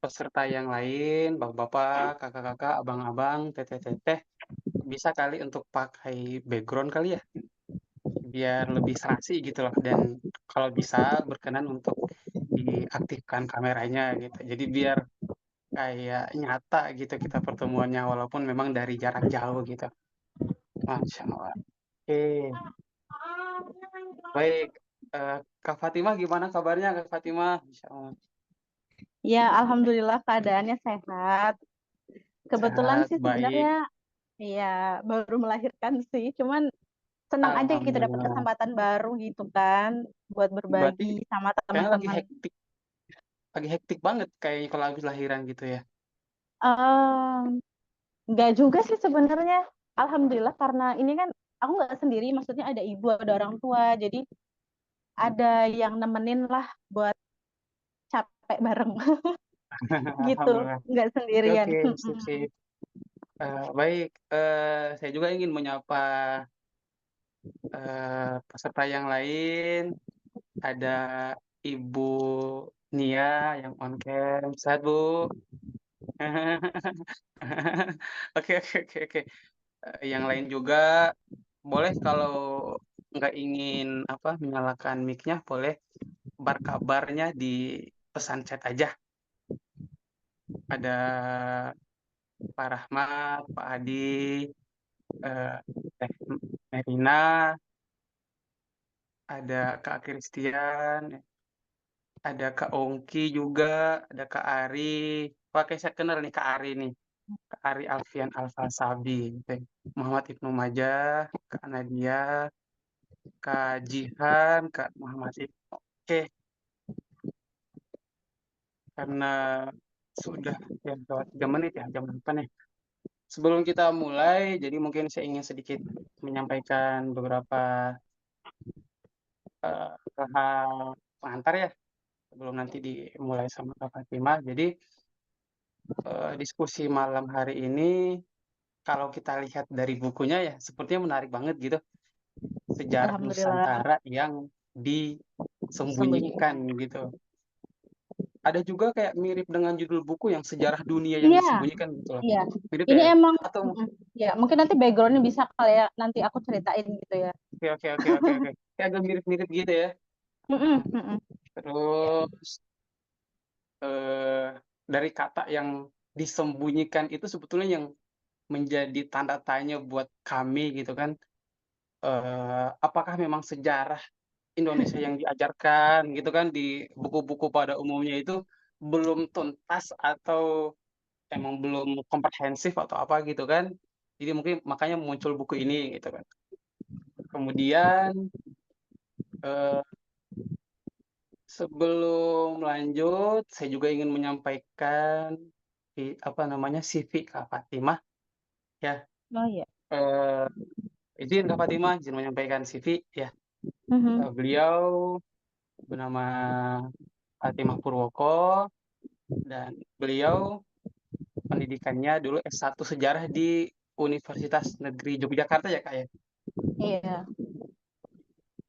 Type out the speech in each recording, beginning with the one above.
peserta yang lain, bapak-bapak, kakak-kakak, abang-abang, teteh-teteh, bisa kali untuk pakai background kali ya, biar lebih serasi gitu loh. Dan kalau bisa berkenan untuk diaktifkan kameranya gitu. Jadi biar kayak nyata gitu kita pertemuannya walaupun memang dari jarak jauh gitu. Masya Allah. Oke, baik. Kak Fatimah gimana kabarnya Kak Fatimah? Masya Allah. Ya, alhamdulillah keadaannya sehat. Kebetulan Sehat, sih baik. sebenarnya ya baru melahirkan sih, cuman senang aja kita dapat Alhamdulillah. kesempatan baru gitu kan buat Berarti berbagi sama kayaknya teman-teman. lagi hektik banget kayaknya kalau habis lahiran gitu ya. Nggak juga sih sebenarnya. Alhamdulillah karena ini kan aku nggak sendiri, maksudnya ada ibu, ada orang tua, jadi ada yang nemenin lah buat capek bareng gitu, Alhamdulillah. nggak Oke, sendirian. oke, sip, sip. Baik, saya juga ingin menyapa peserta yang lain. Ada Ibu Nia yang on cam. Sehat, Bu? Oke, oke, oke, oke. Yang lain juga boleh kalau nggak ingin apa menyalakan mic-nya, boleh kabarnya di pesan chat aja. Ada Pak Rahmat, Pak Adi, eh, Teh Merina, ada Kak Christian, ada Kak Ongki juga, ada Kak Ari. Pakai saya kenal nih Kak Ari nih. Kak Ari Alfian Alfasabi, gitu. Muhammad Ibnu Majah, Kak Nadia, Kak Jihan, Kak Muhammad Ibnu. Oke, karena sudah ya lewat 3 menit ya, jam 8 ya. Sebelum kita mulai, jadi mungkin saya ingin sedikit menyampaikan beberapa hal pengantar ya, sebelum nanti dimulai sama Kak Fatimah. Jadi diskusi malam hari ini, kalau kita lihat dari bukunya ya, sepertinya menarik banget gitu. Sejarah Alhamdulillah Nusantara yang disembunyikan. disembunyikan gitu. Ada juga kayak mirip dengan judul buku yang Sejarah Dunia yang Iya, disembunyikan gitu loh. iya. Mirip Ini ya? emang, Atau ya mungkin nanti backgroundnya bisa kali ya nanti aku ceritain gitu ya. oke, oke, oke, oke, oke. Kayak agak mirip-mirip gitu ya. Mm-mm, mm-mm. Terus eh, dari kata yang disembunyikan itu sebetulnya yang menjadi tanda tanya buat kami gitu kan. Apakah memang sejarah Indonesia yang diajarkan gitu kan di buku-buku pada umumnya itu belum tuntas atau emang belum komprehensif atau apa gitu kan. Jadi mungkin makanya muncul buku ini gitu kan. Kemudian eh, sebelum lanjut, saya juga ingin menyampaikan apa namanya CV Kak Fatimah ya. Oh iya. Eh, izin Kak Fatimah izin menyampaikan CV ya. Mhm. Beliau bernama Fatimah Purwoko dan beliau pendidikannya dulu S1 Sejarah di Universitas Negeri Yogyakarta ya Kak ya, Iya.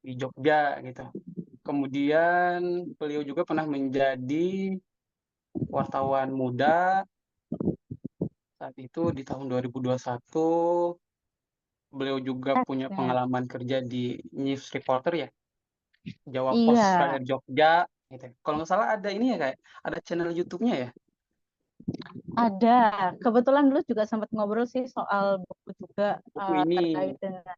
di Jogja gitu. Kemudian beliau juga pernah menjadi wartawan muda saat itu di tahun 2021. Beliau juga punya Keren. pengalaman kerja di news reporter ya, Jawa Post Iya, Radio Jogja gitu. Kalau nggak salah ada ini ya kayak ada channel YouTube-nya ya. ada. Kebetulan dulu juga sempat ngobrol sih soal buku juga Buku ini. terkait dengan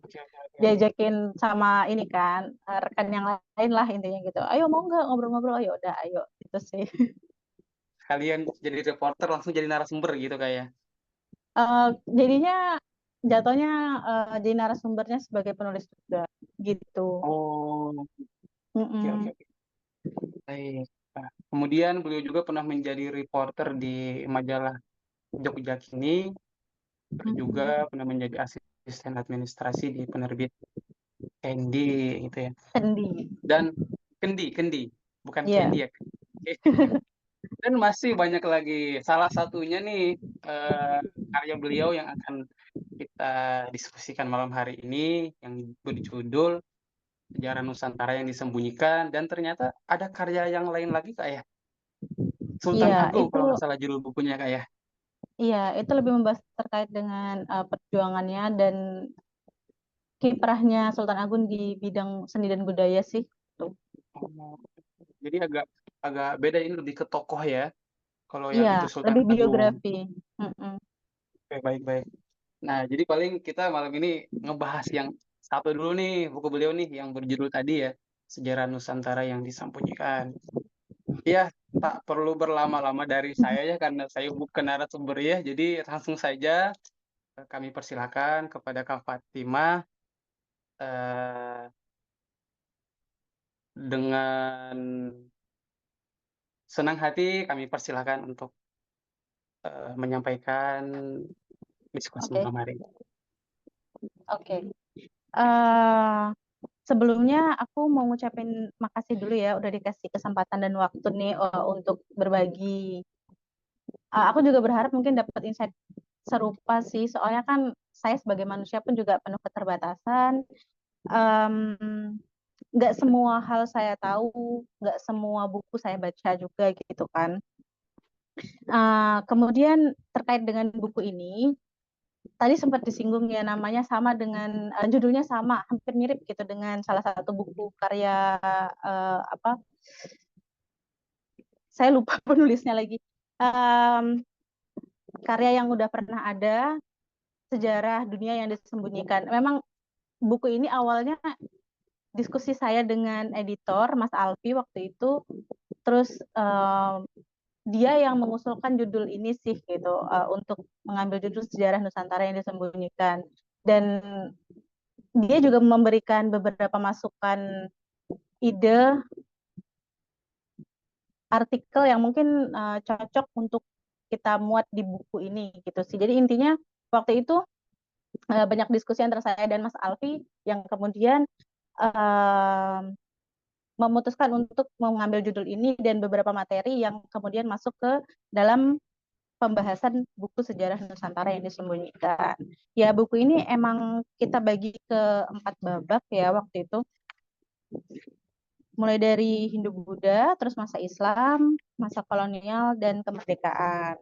Oke, oke, oke, oke. diajakin sama ini kan rekan yang lain lah intinya gitu. Ayo mau nggak ngobrol-ngobrol? Ya udah, ayo gitu sih. Kalian jadi reporter langsung jadi narasumber gitu kayak. Jadinya jatuhnya di narasumbernya sebagai penulis juga gitu. Oh, oke, oke, Mm-mm. oke. Baik. Nah, kemudian beliau juga pernah menjadi reporter di majalah Jogja Kini, terus juga Mm-mm. pernah menjadi asisten administrasi di penerbit Kendi gitu ya. Sendi. Dan Kendi, Kendi, bukan Iya. Candy ya. Oke. Dan masih banyak lagi. Salah satunya nih eh, karya beliau yang akan kita diskusikan malam hari ini yang berjudul Sejarah Nusantara yang Disembunyikan dan ternyata ada karya yang lain lagi Kak ya. Sultan Iya, Agung itu kalau nggak salah judul bukunya Kak ya. iya, itu lebih membahas terkait dengan perjuangannya dan kiprahnya Sultan Agung di bidang seni dan budaya sih. Tuh. Oh, jadi agak agak beda ini lebih ke tokoh ya. Kalau yang Iya, itu Sultan lebih Agung. biografi. Mm-mm. Oke, baik-baik. Nah, jadi paling kita malam ini ngebahas yang satu dulu nih, buku beliau nih yang berjudul tadi ya, Sejarah Nusantara yang Disembunyikan. Iya, tak perlu berlama-lama dari saya ya, karena saya bukan narasumber ya, jadi langsung saja kami persilakan kepada Kak Fatimah eh, dengan senang hati kami persilakan untuk menyampaikan diskusi Oke, malam hari. oke. Eh, Sebelumnya aku mau ngucapin makasih dulu ya udah dikasih kesempatan dan waktu nih untuk berbagi. Aku juga berharap mungkin dapat insight serupa sih, soalnya kan saya sebagai manusia pun juga penuh keterbatasan. Em, nggak semua hal saya tahu, nggak semua buku saya baca juga gitu kan. Kemudian terkait dengan buku ini, tadi sempat disinggung ya namanya sama dengan judulnya sama, hampir mirip gitu dengan salah satu buku karya apa? Saya lupa penulisnya lagi. Em, Karya yang udah pernah ada, sejarah dunia yang disembunyikan. Memang buku ini awalnya diskusi saya dengan editor Mas Alfi waktu itu, terus dia yang mengusulkan judul ini sih gitu untuk mengambil judul Sejarah Nusantara yang Disembunyikan, dan dia juga memberikan beberapa masukan ide artikel yang mungkin cocok untuk kita muat di buku ini gitu sih. Jadi intinya waktu itu banyak diskusi antara saya dan Mas Alfi yang kemudian uh, memutuskan untuk mengambil judul ini dan beberapa materi yang kemudian masuk ke dalam pembahasan buku Sejarah Nusantara yang Disembunyikan. Ya, buku ini emang kita bagi ke 4 babak ya waktu itu. Mulai dari Hindu-Buddha, terus masa Islam, masa kolonial, dan kemerdekaan.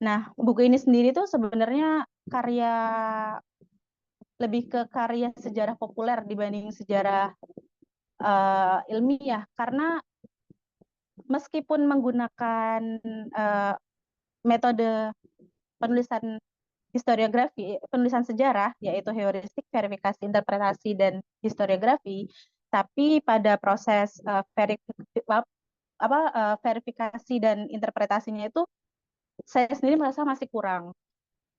Nah, buku ini sendiri tuh sebenarnya karya lebih ke karya sejarah populer dibanding sejarah ilmiah, karena meskipun menggunakan uh, metode penulisan historiografi, penulisan sejarah, yaitu heuristik, verifikasi, interpretasi, dan historiografi, tapi pada proses verifikasi dan interpretasinya itu saya sendiri merasa masih kurang.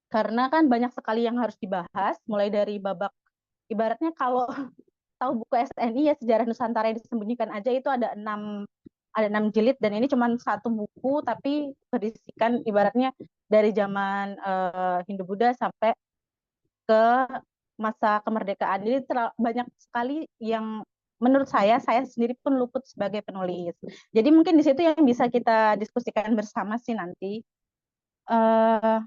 Karena kan banyak sekali yang harus dibahas, mulai dari babak, ibaratnya kalau tahu buku SNI ya Sejarah Nusantara yang Disembunyikan aja itu ada enam jilid, dan ini cuma satu buku tapi berisikan ibaratnya dari zaman Hindu-Buddha sampai ke masa kemerdekaan. Jadi banyak sekali yang menurut saya sendiri pun luput sebagai penulis. Jadi mungkin di situ yang bisa kita diskusikan bersama sih nanti. Uh,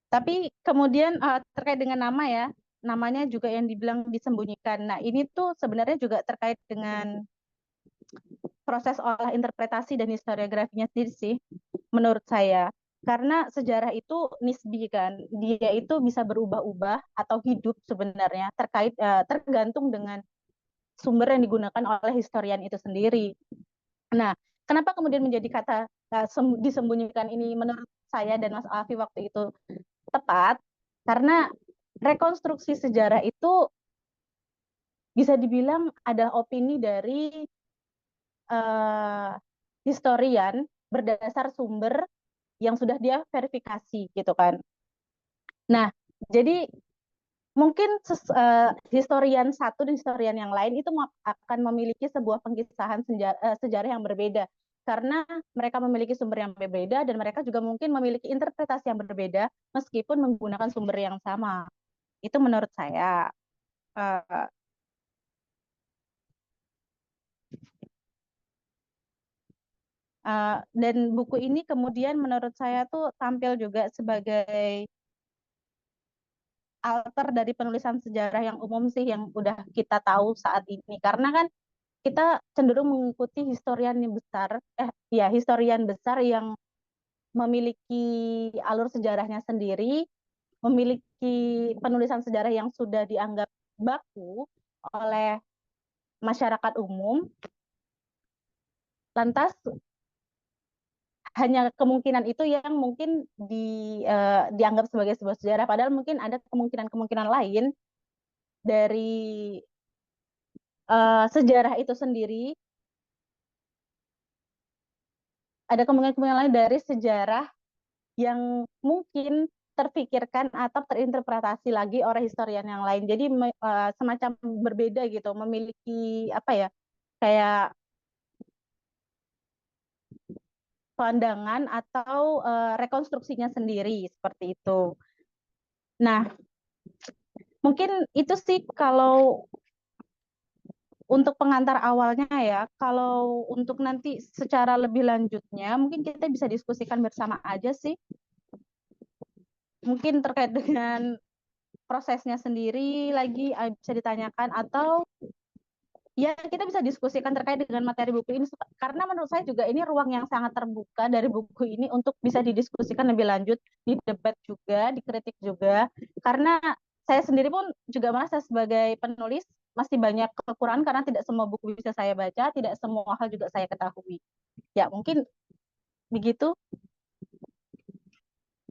tapi kemudian terkait dengan nama ya, namanya juga yang dibilang disembunyikan. Nah ini tuh sebenarnya juga terkait dengan proses olah interpretasi dan historiografinya sendiri sih, menurut saya. Karena sejarah itu nisbi kan, dia itu bisa berubah-ubah atau hidup sebenarnya tergantung dengan sumber yang digunakan oleh historian itu sendiri. Nah, kenapa kemudian menjadi kata disembunyikan ini menurut saya dan Mas Alfi waktu itu tepat? Karena rekonstruksi sejarah itu bisa dibilang adalah opini dari uh, historian berdasar sumber yang sudah dia verifikasi gitu kan. Nah, jadi mungkin historian satu dan historian yang lain itu akan memiliki sebuah pengkisahan sejarah yang berbeda, karena mereka memiliki sumber yang berbeda dan mereka juga mungkin memiliki interpretasi yang berbeda meskipun menggunakan sumber yang sama. Itu menurut saya. Uh, dan buku ini kemudian menurut saya tuh tampil juga sebagai alter dari penulisan sejarah yang umum sih yang udah kita tahu saat ini. Karena kan kita cenderung mengikuti historian besar yang memiliki alur sejarahnya sendiri, memiliki penulisan sejarah yang sudah dianggap baku oleh masyarakat umum. Lantas hanya kemungkinan itu yang mungkin dianggap sebagai sebuah sejarah, padahal mungkin ada kemungkinan-kemungkinan lain dari sejarah itu sendiri, ada kemungkinan-kemungkinan lain dari sejarah yang mungkin terpikirkan atau terinterpretasi lagi oleh historian yang lain. Jadi semacam berbeda gitu, memiliki apa ya, kayak pandangan atau rekonstruksinya sendiri seperti itu. Nah, mungkin itu sih kalau untuk pengantar awalnya ya. Kalau untuk nanti secara lebih lanjutnya, mungkin kita bisa diskusikan bersama aja sih. Mungkin terkait dengan prosesnya sendiri lagi bisa ditanyakan, atau ya kita bisa diskusikan terkait dengan materi buku ini, karena menurut saya juga ini ruang yang sangat terbuka dari buku ini untuk bisa didiskusikan lebih lanjut, didebat juga, dikritik juga, karena saya sendiri pun juga merasa sebagai penulis masih banyak kekurangan karena tidak semua buku bisa saya baca, tidak semua hal juga saya ketahui. Ya mungkin begitu,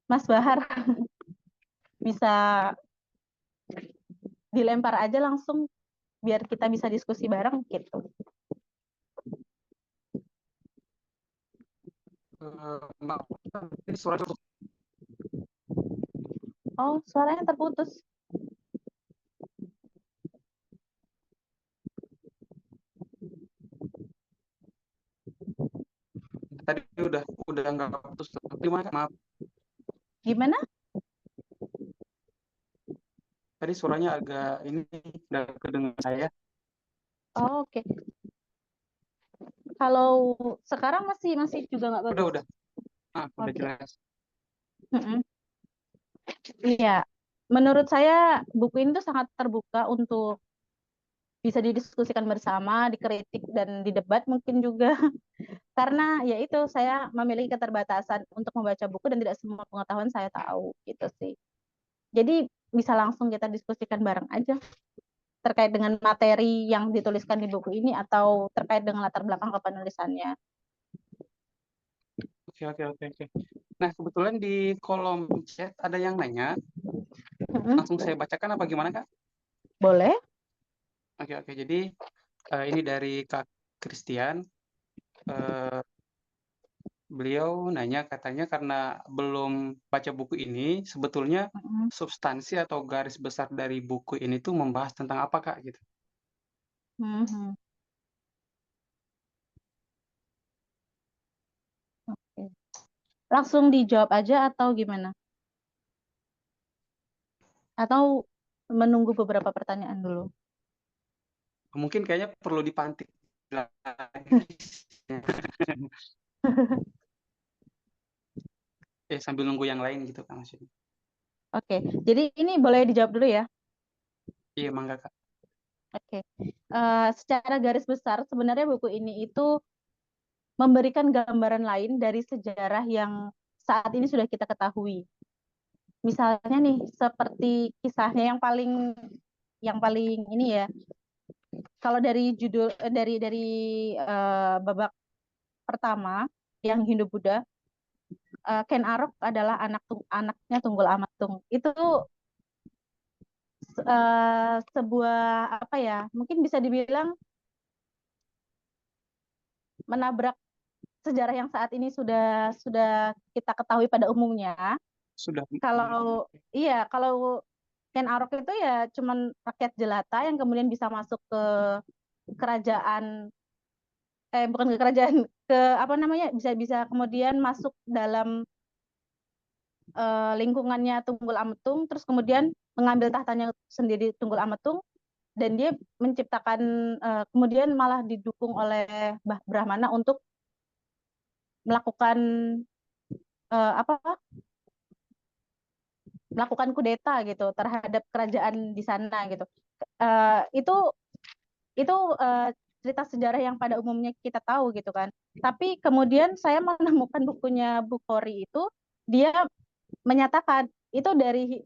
Mas Bahar. Bisa dilempar aja langsung biar kita bisa diskusi bareng gitu. Mbak, ini suara cukup. Oh, suaranya terputus. Tadi udah nggak putus. Gimana Kak? Maaf, Gimana? tadi suaranya agak ini udah kedengar saya. Oh, oke. Kalau sekarang masih masih juga nggak bagus. Udah. Udah Oke. jelas. Mm-mm. Iya. Menurut saya buku ini tuh sangat terbuka untuk bisa didiskusikan bersama, dikritik dan didebat mungkin juga. Karena ya itu, saya memiliki keterbatasan untuk membaca buku dan tidak semua pengetahuan saya tahu gitu sih. Jadi bisa langsung kita diskusikan bareng aja terkait dengan materi yang dituliskan di buku ini atau terkait dengan latar belakang kepenulisannya. Oke. Nah, kebetulan di kolom chat ada yang nanya, Mm-mm. langsung saya bacakan apa gimana Kak? Boleh? Oke. Jadi ini dari Kak Christian. Eh, Beliau nanya katanya karena belum baca buku ini, sebetulnya Mm-mm. substansi atau garis besar dari buku ini tuh membahas tentang apa Kak gitu. Mhm. Oke. Langsung dijawab aja atau gimana? Atau menunggu beberapa pertanyaan dulu? Mungkin kayaknya perlu dipantik lagi. Sambil nunggu yang lain gitu Kak maksudnya. Oke, jadi ini boleh dijawab dulu ya. Iya, mangga Kak. Oke. Secara garis besar, sebenarnya buku ini itu memberikan gambaran lain dari sejarah yang saat ini sudah kita ketahui. Misalnya nih, seperti kisahnya yang paling ini ya. Kalau dari judul dari babak pertama yang Hindu-Buddha, Ken Arok adalah anaknya Tunggul Amatung. Itu sebuah apa ya? Mungkin bisa dibilang menabrak sejarah yang saat ini sudah kita ketahui pada umumnya. Sudah. Kalau iya, kalau Ken Arok itu ya cuman rakyat jelata yang kemudian bisa masuk ke kerajaan, bukan ke kerajaan, ke apa namanya, bisa bisa kemudian masuk dalam lingkungannya Tunggul Ametung, terus kemudian mengambil tahtanya sendiri Tunggul Ametung, dan dia menciptakan, kemudian malah didukung oleh Mbah Brahmana untuk melakukan apa melakukan kudeta gitu terhadap kerajaan di sana gitu. Itu cerita sejarah yang pada umumnya kita tahu gitu kan. Tapi kemudian saya menemukan bukunya Bukhari itu, dia menyatakan itu dari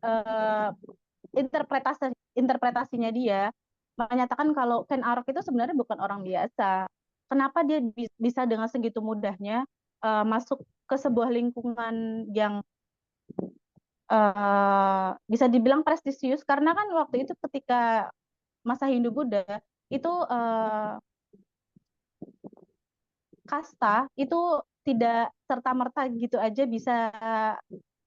interpretasinya dia menyatakan kalau Ken Arok itu sebenarnya bukan orang biasa. Kenapa dia bisa dengan segitu mudahnya masuk ke sebuah lingkungan yang bisa dibilang prestisius, karena kan waktu itu ketika masa Hindu-Buddha itu kasta itu tidak serta-merta gitu aja bisa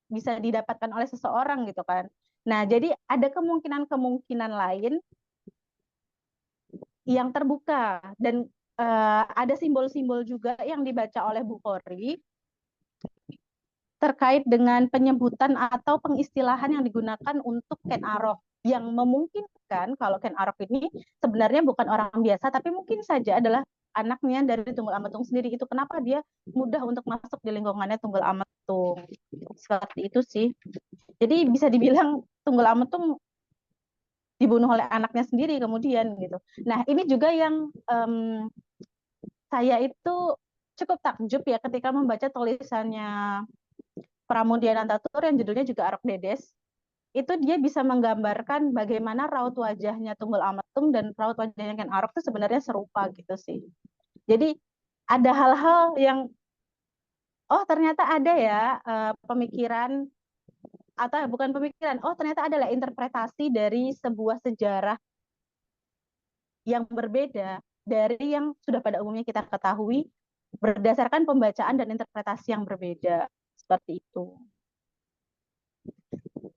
bisa didapatkan oleh seseorang gitu kan. Nah, jadi ada kemungkinan-kemungkinan lain yang terbuka, dan ada simbol-simbol juga yang dibaca oleh Bukhari terkait dengan penyebutan atau pengistilahan yang digunakan untuk Ken Arok, yang memungkinkan kalau Ken Arok ini sebenarnya bukan orang biasa, tapi mungkin saja adalah anaknya dari Tunggul Ametung sendiri. Itu kenapa dia mudah untuk masuk di lingkungannya Tunggul Ametung. Seperti itu sih. Jadi bisa dibilang Tunggul Ametung dibunuh oleh anaknya sendiri kemudian gitu. Nah, ini juga yang saya itu cukup takjub ya ketika membaca tulisannya Pramudia Nantatur yang judulnya juga Arok Dedes. Itu dia bisa menggambarkan bagaimana raut wajahnya Tunggul Ametung dan raut wajahnya Ken Arok itu sebenarnya serupa gitu sih. Jadi ada hal-hal yang oh ternyata ada ya pemikiran, atau bukan pemikiran, oh ternyata adalah interpretasi dari sebuah sejarah yang berbeda dari yang sudah pada umumnya kita ketahui berdasarkan pembacaan dan interpretasi yang berbeda. Seperti itu.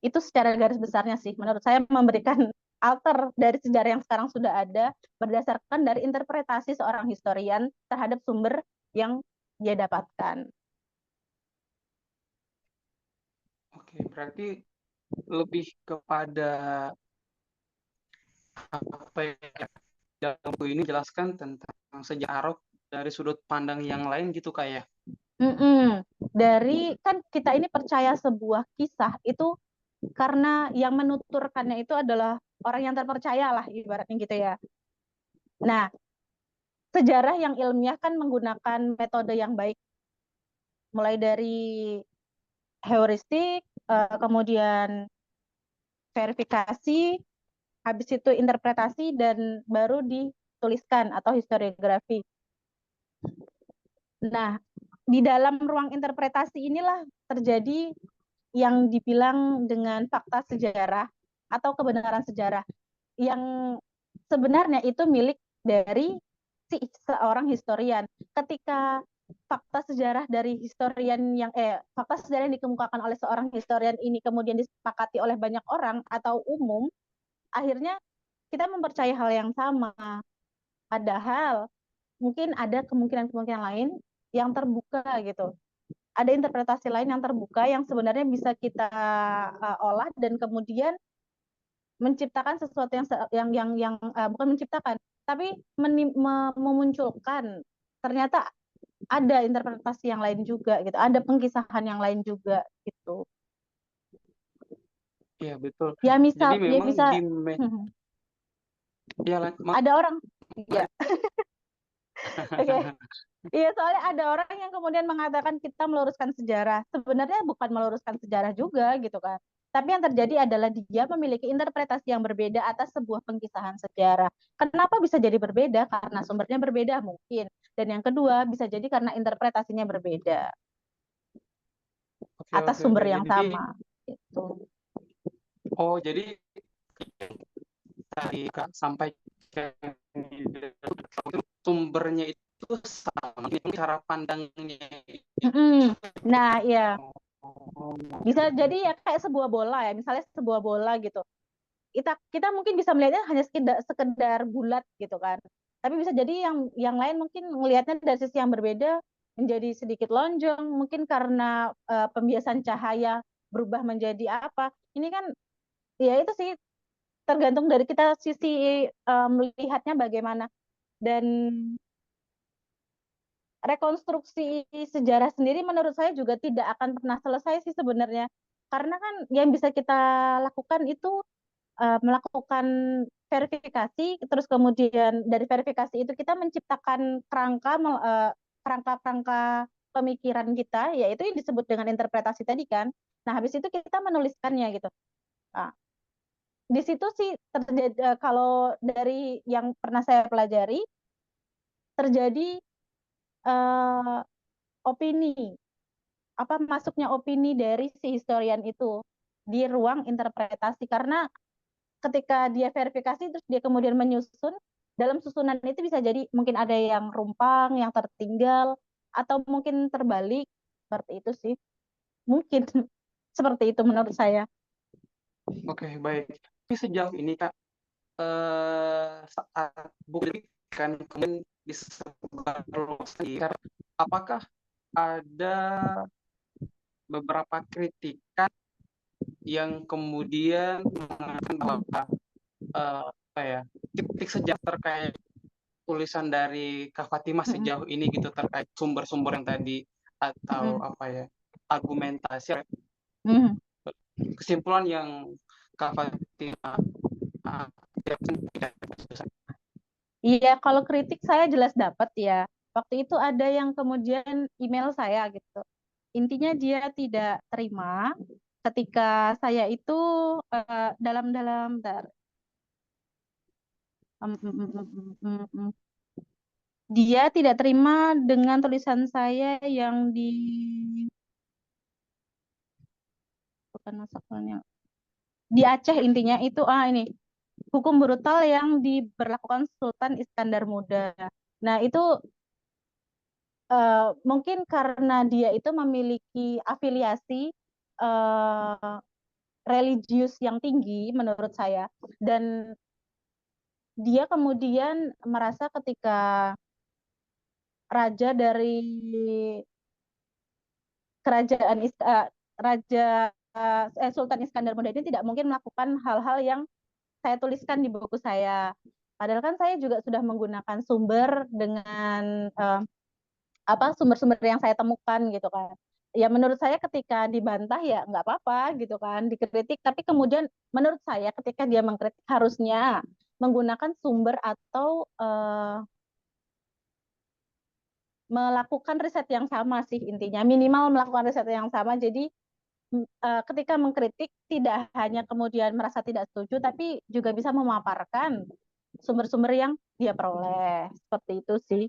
Itu secara garis besarnya sih, menurut saya memberikan alter dari sejarah yang sekarang sudah ada berdasarkan dari interpretasi seorang historian terhadap sumber yang dia dapatkan. Oke, berarti lebih kepada apa ya, dalam buku ini jelaskan tentang sejarah Arok dari sudut pandang yang lain gitu kayak. Dari kan kita ini percaya sebuah kisah itu karena yang menuturkannya itu adalah orang yang terpercaya lah ibaratnya gitu ya. Nah, sejarah yang ilmiah kan menggunakan metode yang baik, mulai dari heuristik, kemudian verifikasi, habis itu interpretasi, dan baru dituliskan atau historiografi. Nah, di dalam ruang interpretasi inilah terjadi yang dibilang dengan fakta sejarah atau kebenaran sejarah yang sebenarnya itu milik dari si seorang historian. Ketika fakta sejarah dari historian yang fakta sejarah yang dikemukakan oleh seorang historian ini kemudian disepakati oleh banyak orang atau umum, akhirnya kita mempercayai hal yang sama. Padahal mungkin ada kemungkinan-kemungkinan lain yang terbuka gitu. Ada interpretasi lain yang terbuka yang sebenarnya bisa kita olah dan kemudian menciptakan sesuatu yang bukan menciptakan, tapi memunculkan ternyata ada interpretasi yang lain juga gitu, ada pengkisahan yang lain juga gitu. Iya, betul. Ya Jadi misal ya memang bisa ya ada orang ya oke okay. Iya, soalnya ada orang yang kemudian mengatakan kita meluruskan sejarah. Sebenarnya bukan meluruskan sejarah juga gitu kan. Tapi yang terjadi adalah dia memiliki interpretasi yang berbeda atas sebuah pengkisahan sejarah. Kenapa bisa jadi berbeda? Karena sumbernya berbeda mungkin. Dan yang kedua bisa jadi karena interpretasinya berbeda oke atas oke oke. sumber yang Jadi sama. Gitu. jadi tadi Kak sampaikan sumbernya itu sama, cara pandangnya. Nah, ya Oh, bisa jadi ya kayak sebuah bola ya, misalnya sebuah bola gitu. Kita mungkin bisa melihatnya hanya sekedar bulat gitu kan. Tapi bisa jadi yang lain mungkin melihatnya dari sisi yang berbeda, menjadi sedikit lonjong, mungkin karena pembiasan cahaya berubah menjadi apa. Ini kan ya itu sih tergantung dari kita sisi melihatnya bagaimana. Dan rekonstruksi sejarah sendiri menurut saya juga tidak akan pernah selesai sih sebenarnya. Karena kan yang bisa kita lakukan itu melakukan verifikasi, terus kemudian dari verifikasi itu kita menciptakan kerangka-kerangka pemikiran kita, yaitu yang disebut dengan interpretasi tadi kan. Nah, habis itu kita menuliskannya gitu. Nah, di situ sih terjadi, kalau dari yang pernah saya pelajari, terjadi eh, opini, masuknya opini dari si historian itu di ruang interpretasi, karena ketika dia verifikasi terus dia kemudian menyusun, dalam susunan itu bisa jadi mungkin ada yang rumpang, yang tertinggal, atau mungkin terbalik, seperti itu sih. Mungkin seperti itu menurut saya. Oke, baik. Tapi sejauh ini Kak, saat buku kan kemudian disebarluaskan, apakah ada beberapa kritikan yang kemudian mengatakan bahwa apa ya, kritik sejarah terkait tulisan dari Kak Fatimah Mm-mm. sejauh ini gitu terkait sumber-sumber yang tadi atau Mm-mm. apa ya, argumentasi Mm-mm. kesimpulan yang Kak Fatimah tidak. Iya, kalau kritik saya jelas dapat ya. Waktu itu ada yang kemudian email saya gitu. Intinya dia tidak terima ketika saya itu dalam-dalam, bentar. Dia tidak terima dengan tulisan saya yang bukan masakannya, di Aceh, intinya itu ini hukum brutal yang diberlakukan Sultan Iskandar Muda. Nah, itu mungkin karena dia itu memiliki afiliasi eh, religius yang tinggi menurut saya, dan dia kemudian merasa ketika raja dari kerajaan raja Sultan Iskandar Muda ini tidak mungkin melakukan hal-hal yang saya tuliskan di buku saya. Padahal kan saya juga sudah menggunakan sumber dengan sumber-sumber yang saya temukan gitu kan. Ya menurut saya ketika dibantah ya nggak apa-apa gitu kan, dikritik. Tapi kemudian menurut saya ketika dia mengkritik harusnya menggunakan sumber atau melakukan riset yang sama sih, intinya minimal melakukan riset yang sama. Jadi ketika mengkritik tidak hanya kemudian merasa tidak setuju, tapi juga bisa memaparkan sumber-sumber yang dia peroleh, seperti itu sih.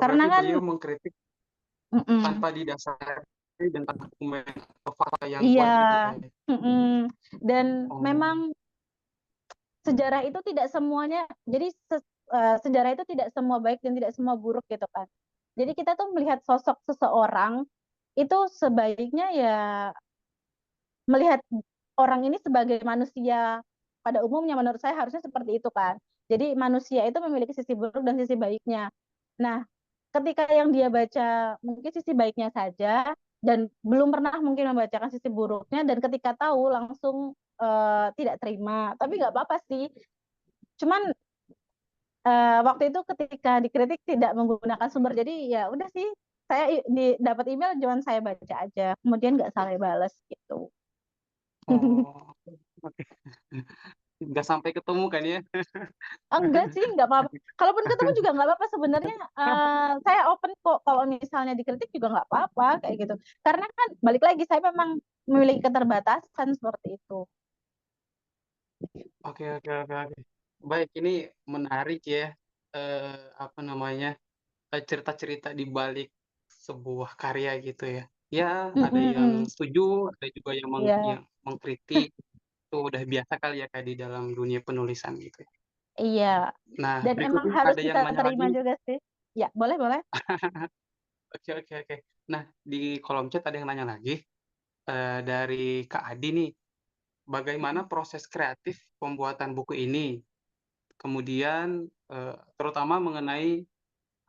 Karena Berarti kan beliau mengkritik mm-mm, tanpa didasari dan tanpa dokumen atau fakta yang iya, kuat gitu kayak. mm-mm. Dan Oh, memang sejarah itu tidak semuanya, jadi sejarah itu tidak semua baik dan tidak semua buruk gitu kan. Jadi kita tuh melihat sosok seseorang itu sebaiknya ya melihat orang ini sebagai manusia pada umumnya, menurut saya harusnya seperti itu kan. Jadi manusia itu memiliki sisi buruk dan sisi baiknya. Nah, ketika yang dia baca mungkin sisi baiknya saja dan belum pernah mungkin membacakan sisi buruknya, dan ketika tahu langsung tidak terima. Tapi nggak apa-apa sih. Cuman waktu itu ketika dikritik tidak menggunakan sumber, jadi ya udah sih, saya dapat email cuman saya baca aja, kemudian nggak saya balas gitu. oh, oke. Nggak sampai ketemu kan ya? Enggak sih, nggak apa-apa. Kalaupun ketemu juga nggak apa-apa sebenarnya. Saya open kok kalau misalnya dikritik juga nggak apa-apa kayak gitu. Karena kan balik lagi saya memang memiliki keterbatasan seperti itu. Oke, oke, oke, oke. Baik, ini menarik ya. Apa namanya? Cerita-cerita di balik sebuah karya gitu ya. Ya, ada yang Mm-mm. setuju, ada juga yang, Iya, yang mengkritik. Itu udah biasa kali ya kayak di dalam dunia penulisan gitu. iya. Nah, Dan emang berikutnya harus ada yang kita nanya terima lagi. juga sih. Ya, boleh, boleh. Oke, oke, oke. Nah, di kolom chat ada yang nanya lagi. Dari Kak Adi nih, bagaimana proses kreatif pembuatan buku ini? Kemudian terutama mengenai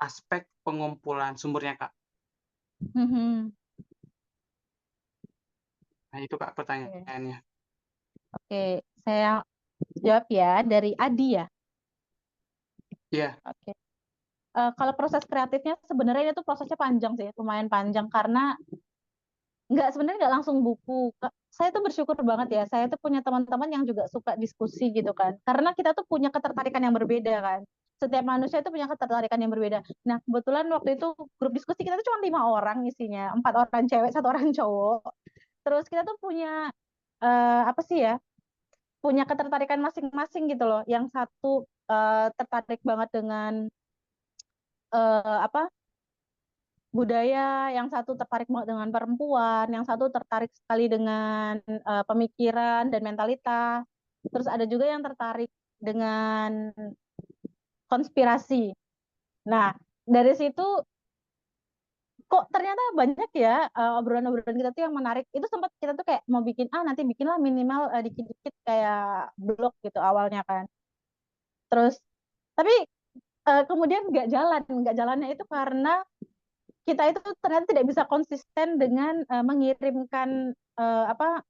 aspek pengumpulan sumbernya, Kak. Mhm. Nah, itu Kak Oke, pertanyaannya. oke. Saya jawab ya dari Adi ya. Iya, Oke. Kalau proses kreatifnya sebenarnya itu prosesnya panjang sih, lumayan panjang karena sebenarnya nggak langsung buku. saya tuh bersyukur banget ya. Saya tuh punya teman-teman yang juga suka diskusi gitu kan. Karena kita tuh punya ketertarikan yang berbeda kan. Setiap manusia itu punya ketertarikan yang berbeda. Nah, kebetulan waktu itu grup diskusi kita tuh cuma 5 orang isinya, 4 orang cewek, 1 orang cowok. Terus kita tuh punya apa sih ya? Punya ketertarikan masing-masing gitu loh. Yang satu tertarik banget dengan apa budaya, yang satu tertarik banget dengan perempuan, yang satu tertarik sekali dengan pemikiran dan mentalitas. Terus ada juga yang tertarik dengan konspirasi. Nah, dari situ kok ternyata banyak ya obrolan-obrolan kita tuh yang menarik. Itu sempat kita tuh kayak mau bikin nanti bikinlah minimal dikit-dikit kayak blog gitu awalnya kan. Terus tapi kemudian nggak jalannya itu karena kita itu ternyata tidak bisa konsisten dengan mengirimkan apa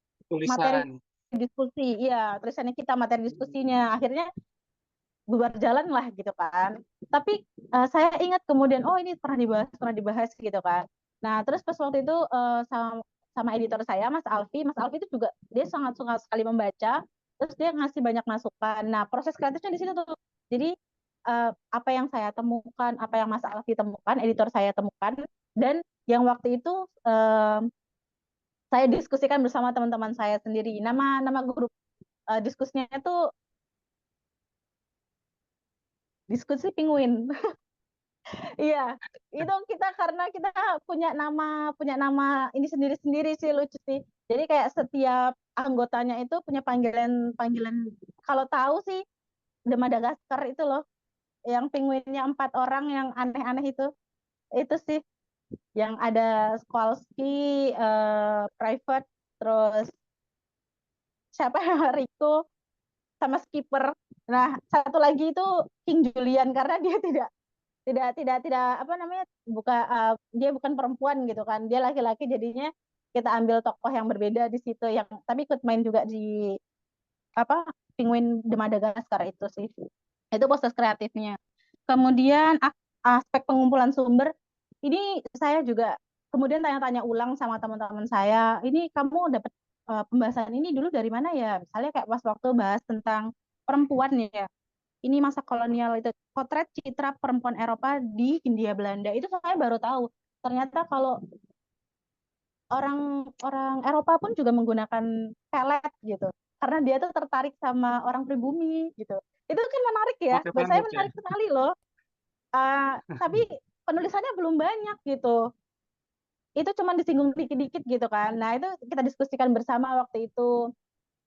materi Tulisan. diskusi, iya tulisannya kita materi diskusinya, akhirnya bubar jalan lah gitu kan. Tapi saya ingat kemudian oh ini pernah dibahas gitu kan. Nah terus pas waktu itu sama editor saya Mas Alfi itu juga dia sangat suka sekali membaca, terus dia ngasih banyak masukan. Nah proses kreatifnya di situ tuh. Jadi apa yang saya temukan, apa yang Mas Alfi temukan, editor saya temukan, dan yang waktu itu saya diskusikan bersama teman-teman saya sendiri. Nama grup diskusinya itu diskusi penguin. Iya, itu kita karena kita punya nama ini sendiri-sendiri sih lucu sih. Jadi kayak setiap anggotanya itu punya panggilan. Kalau tahu sih The Madagaskar itu loh, yang penguinnya 4 orang yang aneh-aneh itu sih yang ada Skolsky, Private, terus siapa ya Rico sama Skipper. Nah, satu lagi itu King Julian karena dia tidak apa namanya dia bukan perempuan gitu kan, dia laki-laki, jadinya kita ambil tokoh yang berbeda di situ yang tapi ikut main juga di apa Penguin de Madagascar itu sih. Itu proses kreatifnya. Kemudian aspek pengumpulan sumber ini saya juga kemudian tanya-tanya ulang sama teman-teman saya, ini kamu dapat pembahasan ini dulu dari mana ya, misalnya kayak pas waktu bahas tentang perempuan ya, ini masa kolonial itu potret citra perempuan Eropa di Hindia Belanda, itu saya baru tahu ternyata kalau orang orang Eropa pun juga menggunakan pelet gitu karena dia tuh tertarik sama orang pribumi gitu. Itu kan menarik ya, Pakai buat saya pelet ya. menarik sekali loh. Tapi penulisannya belum banyak gitu, itu cuma disinggung dikit-dikit gitu kan. Nah itu kita diskusikan bersama waktu itu.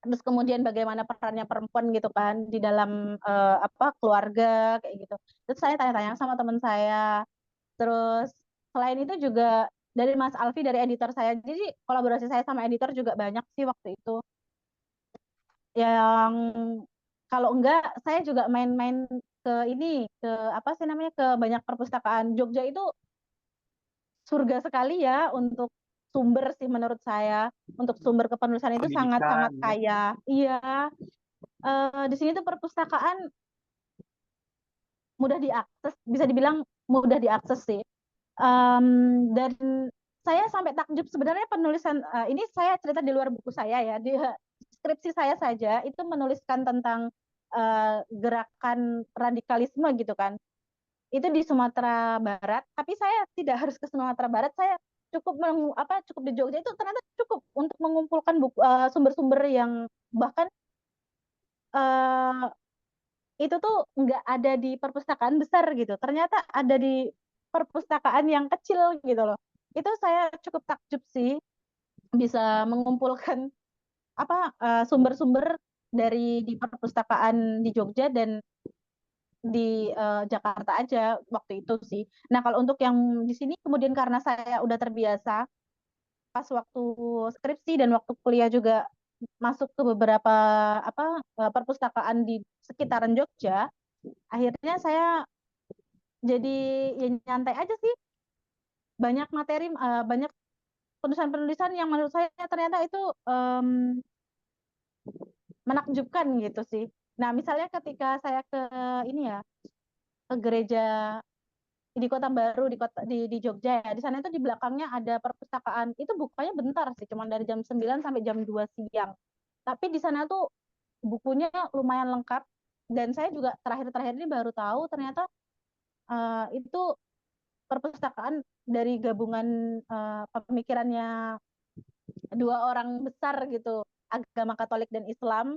Terus kemudian bagaimana perannya perempuan gitu kan di dalam apa keluarga kayak gitu. Terus saya tanya-tanya sama teman saya. Terus selain itu juga dari Mas Alfi, dari editor saya. Jadi kolaborasi saya sama editor juga banyak sih waktu itu. Yang kalau enggak saya juga main-main ke ini, ke apa sih namanya, ke banyak perpustakaan. Jogja itu surga sekali ya untuk sumber sih menurut saya. Untuk sumber kepenulisan itu Pendidikan sangat-sangat ya. kaya. Iya, di sini tuh perpustakaan mudah diakses, bisa dibilang mudah diakses sih. Dan saya sampai takjub sebenarnya penulisan ini, saya cerita di luar buku saya ya, di skripsi saya saja itu menuliskan tentang gerakan radikalisme gitu kan. Itu di Sumatera Barat, tapi saya tidak harus ke Sumatera Barat, saya cukup di Jogja itu ternyata cukup untuk mengumpulkan buku sumber-sumber yang bahkan eh, itu tuh nggak ada di perpustakaan besar gitu. Ternyata ada di perpustakaan yang kecil gitu loh. Itu saya cukup takjub sih bisa mengumpulkan apa sumber-sumber dari di perpustakaan di Jogja dan di Jakarta aja waktu itu sih. Nah, kalau untuk yang di sini kemudian karena saya udah terbiasa pas waktu skripsi dan waktu kuliah juga masuk ke beberapa apa perpustakaan di sekitaran Jogja, akhirnya saya jadi ya nyantai aja sih, banyak materi banyak penulisan-penulisan yang menurut saya ternyata itu menakjubkan gitu sih. Nah misalnya ketika saya ke ini ya, ke gereja di Kota Baru di Jogja ya. Di sana itu di belakangnya ada perpustakaan. Itu bukanya bentar sih, cuma dari jam 9 sampai jam 2 siang. Tapi di sana tuh bukunya lumayan lengkap dan saya juga terakhir-terakhir ini baru tahu ternyata itu perpustakaan dari gabungan pemikirannya dua orang besar gitu, agama Katolik dan Islam,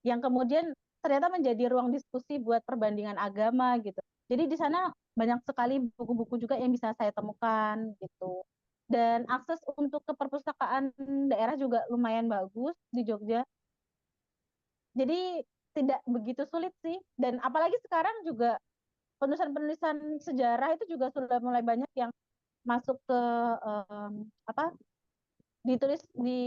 yang kemudian ternyata menjadi ruang diskusi buat perbandingan agama gitu. Jadi di sana banyak sekali buku-buku juga yang bisa saya temukan gitu. Dan akses untuk ke perpustakaan daerah juga lumayan bagus di Jogja. Jadi tidak begitu sulit sih. Dan apalagi sekarang juga penulisan-penulisan sejarah itu juga sudah mulai banyak yang masuk ke apa ditulis di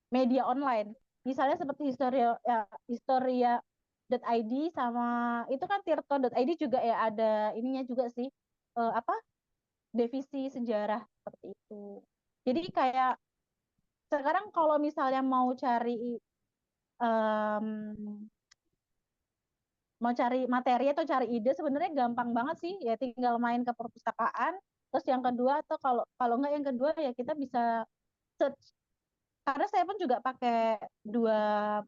media online. Misalnya seperti historia.id sama itu kan tirto.id juga ya ada ininya juga sih apa divisi sejarah seperti itu. Jadi kayak sekarang kalau misalnya um, mau cari materi atau cari ide sebenarnya gampang banget sih ya tinggal main ke perpustakaan. Terus yang kedua atau kalau kalau nggak yang kedua ya kita bisa search karena saya pun juga pakai dua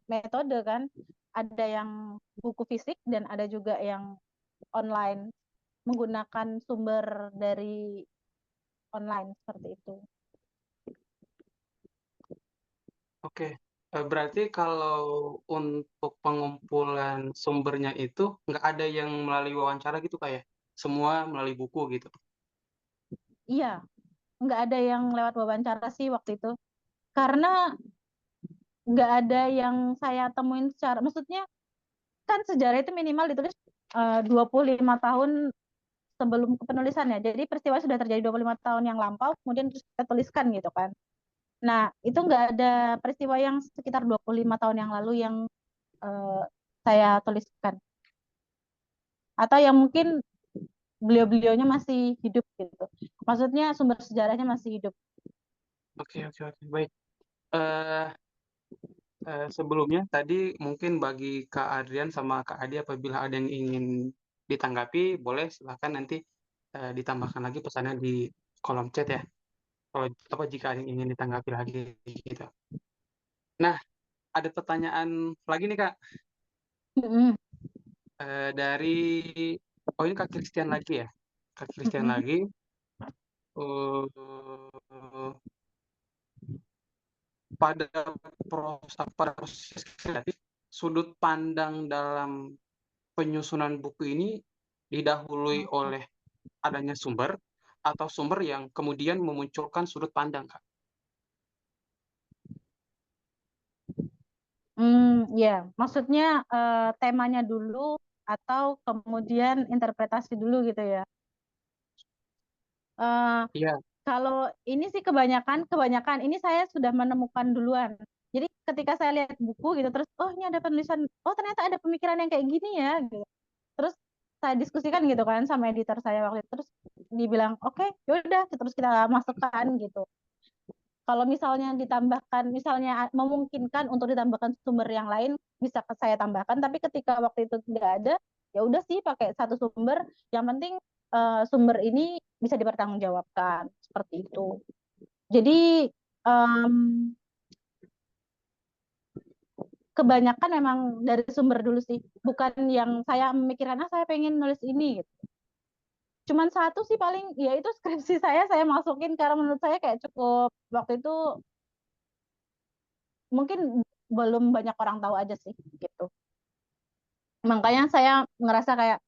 metode kan. Ada yang buku fisik dan ada juga yang online menggunakan sumber dari online seperti itu. Oke. Berarti kalau untuk pengumpulan sumbernya itu nggak ada yang melalui wawancara gitu kayak semua melalui buku gitu. Iya, nggak ada yang lewat wawancara sih waktu itu. Karena nggak ada yang saya temuin secara, maksudnya kan sejarah itu minimal ditulis 25 tahun sebelum penulisannya. Jadi peristiwa sudah terjadi 25 tahun yang lampau, kemudian terus kita tuliskan gitu kan. Nah, itu nggak ada peristiwa yang sekitar 25 tahun yang lalu yang eh, saya tuliskan. Atau yang mungkin beliau-beliaunya masih hidup gitu. Maksudnya sumber sejarahnya masih hidup. Oke, oke, oke. Baik. Eh, Sebelumnya tadi mungkin bagi Kak Adrian sama Kak Adi apabila ada yang ingin ditanggapi, boleh silahkan nanti ditambahkan lagi pesannya di kolom chat ya. Kalau apa jika ada yang ingin ditanggapi lagi gitu. Nah, ada pertanyaan lagi nih Kak. Mm-mm, Dari oh ini Kak Christian lagi ya. Kak Christian mm-mm. lagi. eh, pada proses kreatif, sudut pandang dalam penyusunan buku ini didahului oleh adanya sumber atau sumber yang kemudian memunculkan sudut pandang, Kak. Ya, maksudnya temanya dulu atau kemudian interpretasi dulu gitu ya. Eh, Iya, Kalau ini sih kebanyakan ini saya sudah menemukan duluan. Jadi ketika saya lihat buku gitu terus oh ini ada penulisan, oh ternyata ada pemikiran yang kayak gini ya gitu. Terus saya diskusikan gitu kan sama editor saya waktu itu terus dibilang oke, yaudah terus kita masukkan gitu. Kalau misalnya ditambahkan misalnya memungkinkan untuk ditambahkan sumber yang lain bisa saya tambahkan tapi ketika waktu itu tidak ada ya udah sih pakai satu sumber yang penting sumber ini bisa dipertanggungjawabkan seperti itu. Jadi um, kebanyakan memang dari sumber dulu sih, bukan yang saya memikirkan saya pengen nulis ini gitu. Cuman satu sih paling ya itu skripsi saya masukin karena menurut saya kayak cukup waktu itu mungkin belum banyak orang tahu aja sih gitu. Makanya saya ngerasa kayak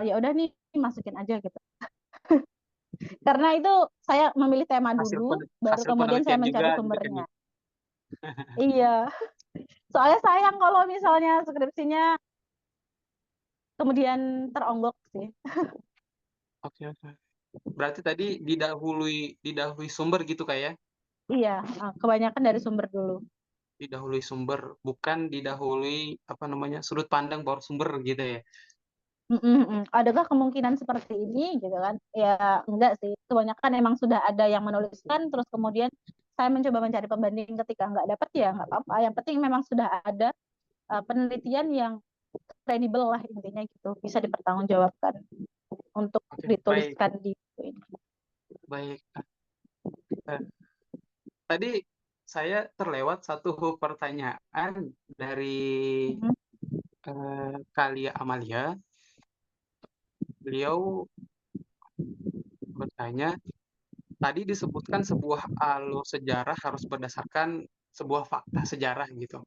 ya udah nih masukin aja gitu. Karena itu saya memilih tema dulu, baru hasil kemudian saya penelitian juga mencari gitu kan sumbernya. ya. Iya, soalnya sayang kalau misalnya skripsinya kemudian teronggok sih. Oke, oke. Berarti tadi didahului sumber gitu Kak ya? Iya, kebanyakan dari sumber dulu. Didahului sumber, bukan didahului apa namanya sudut pandang baru sumber gitu ya. Adakah kemungkinan seperti ini gitu kan? Ya enggak sih. Kebanyakan emang sudah ada yang menuliskan, terus kemudian saya mencoba mencari pembanding ketika nggak dapat ya nggak apa-apa. Yang penting memang sudah ada penelitian yang kredibel lah intinya gitu, bisa dipertanggungjawabkan untuk Oke, baik, dituliskan di buku ini. baik. Eh, Tadi saya terlewat satu pertanyaan dari Mhm, Kalia Amalia. Beliau bertanya, tadi disebutkan sebuah alur sejarah harus berdasarkan sebuah fakta sejarah gitu.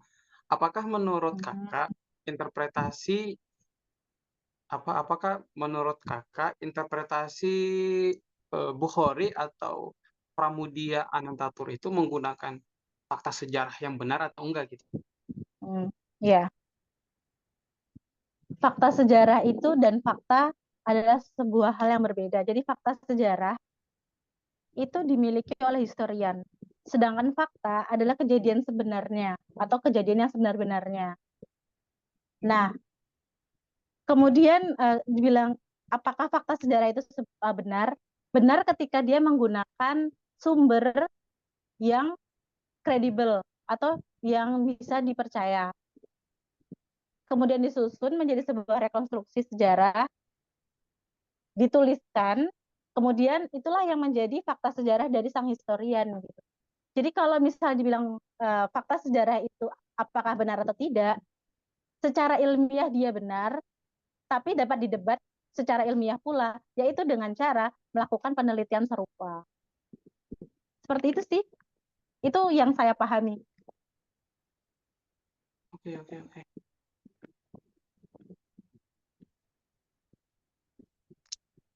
Apakah menurut mhm. kakak interpretasi apakah menurut kakak interpretasi Bukhari atau Pramudia Anantatur itu menggunakan fakta sejarah yang benar atau enggak gitu? Ya, fakta sejarah itu dan fakta adalah sebuah hal yang berbeda. Jadi fakta sejarah itu dimiliki oleh historian, sedangkan fakta adalah kejadian sebenarnya atau kejadian yang sebenar-benarnya. Nah, kemudian dibilang apakah fakta sejarah itu benar? Benar ketika dia menggunakan sumber yang kredibel atau yang bisa dipercaya. Kemudian disusun menjadi sebuah rekonstruksi sejarah, dituliskan, kemudian itulah yang menjadi fakta sejarah dari sang historian. Gitu. Jadi kalau misalnya dibilang fakta sejarah itu apakah benar atau tidak, secara ilmiah dia benar, tapi dapat didebat secara ilmiah pula, yaitu dengan cara melakukan penelitian serupa. Seperti itu sih, itu yang saya pahami. Oke, oke, oke.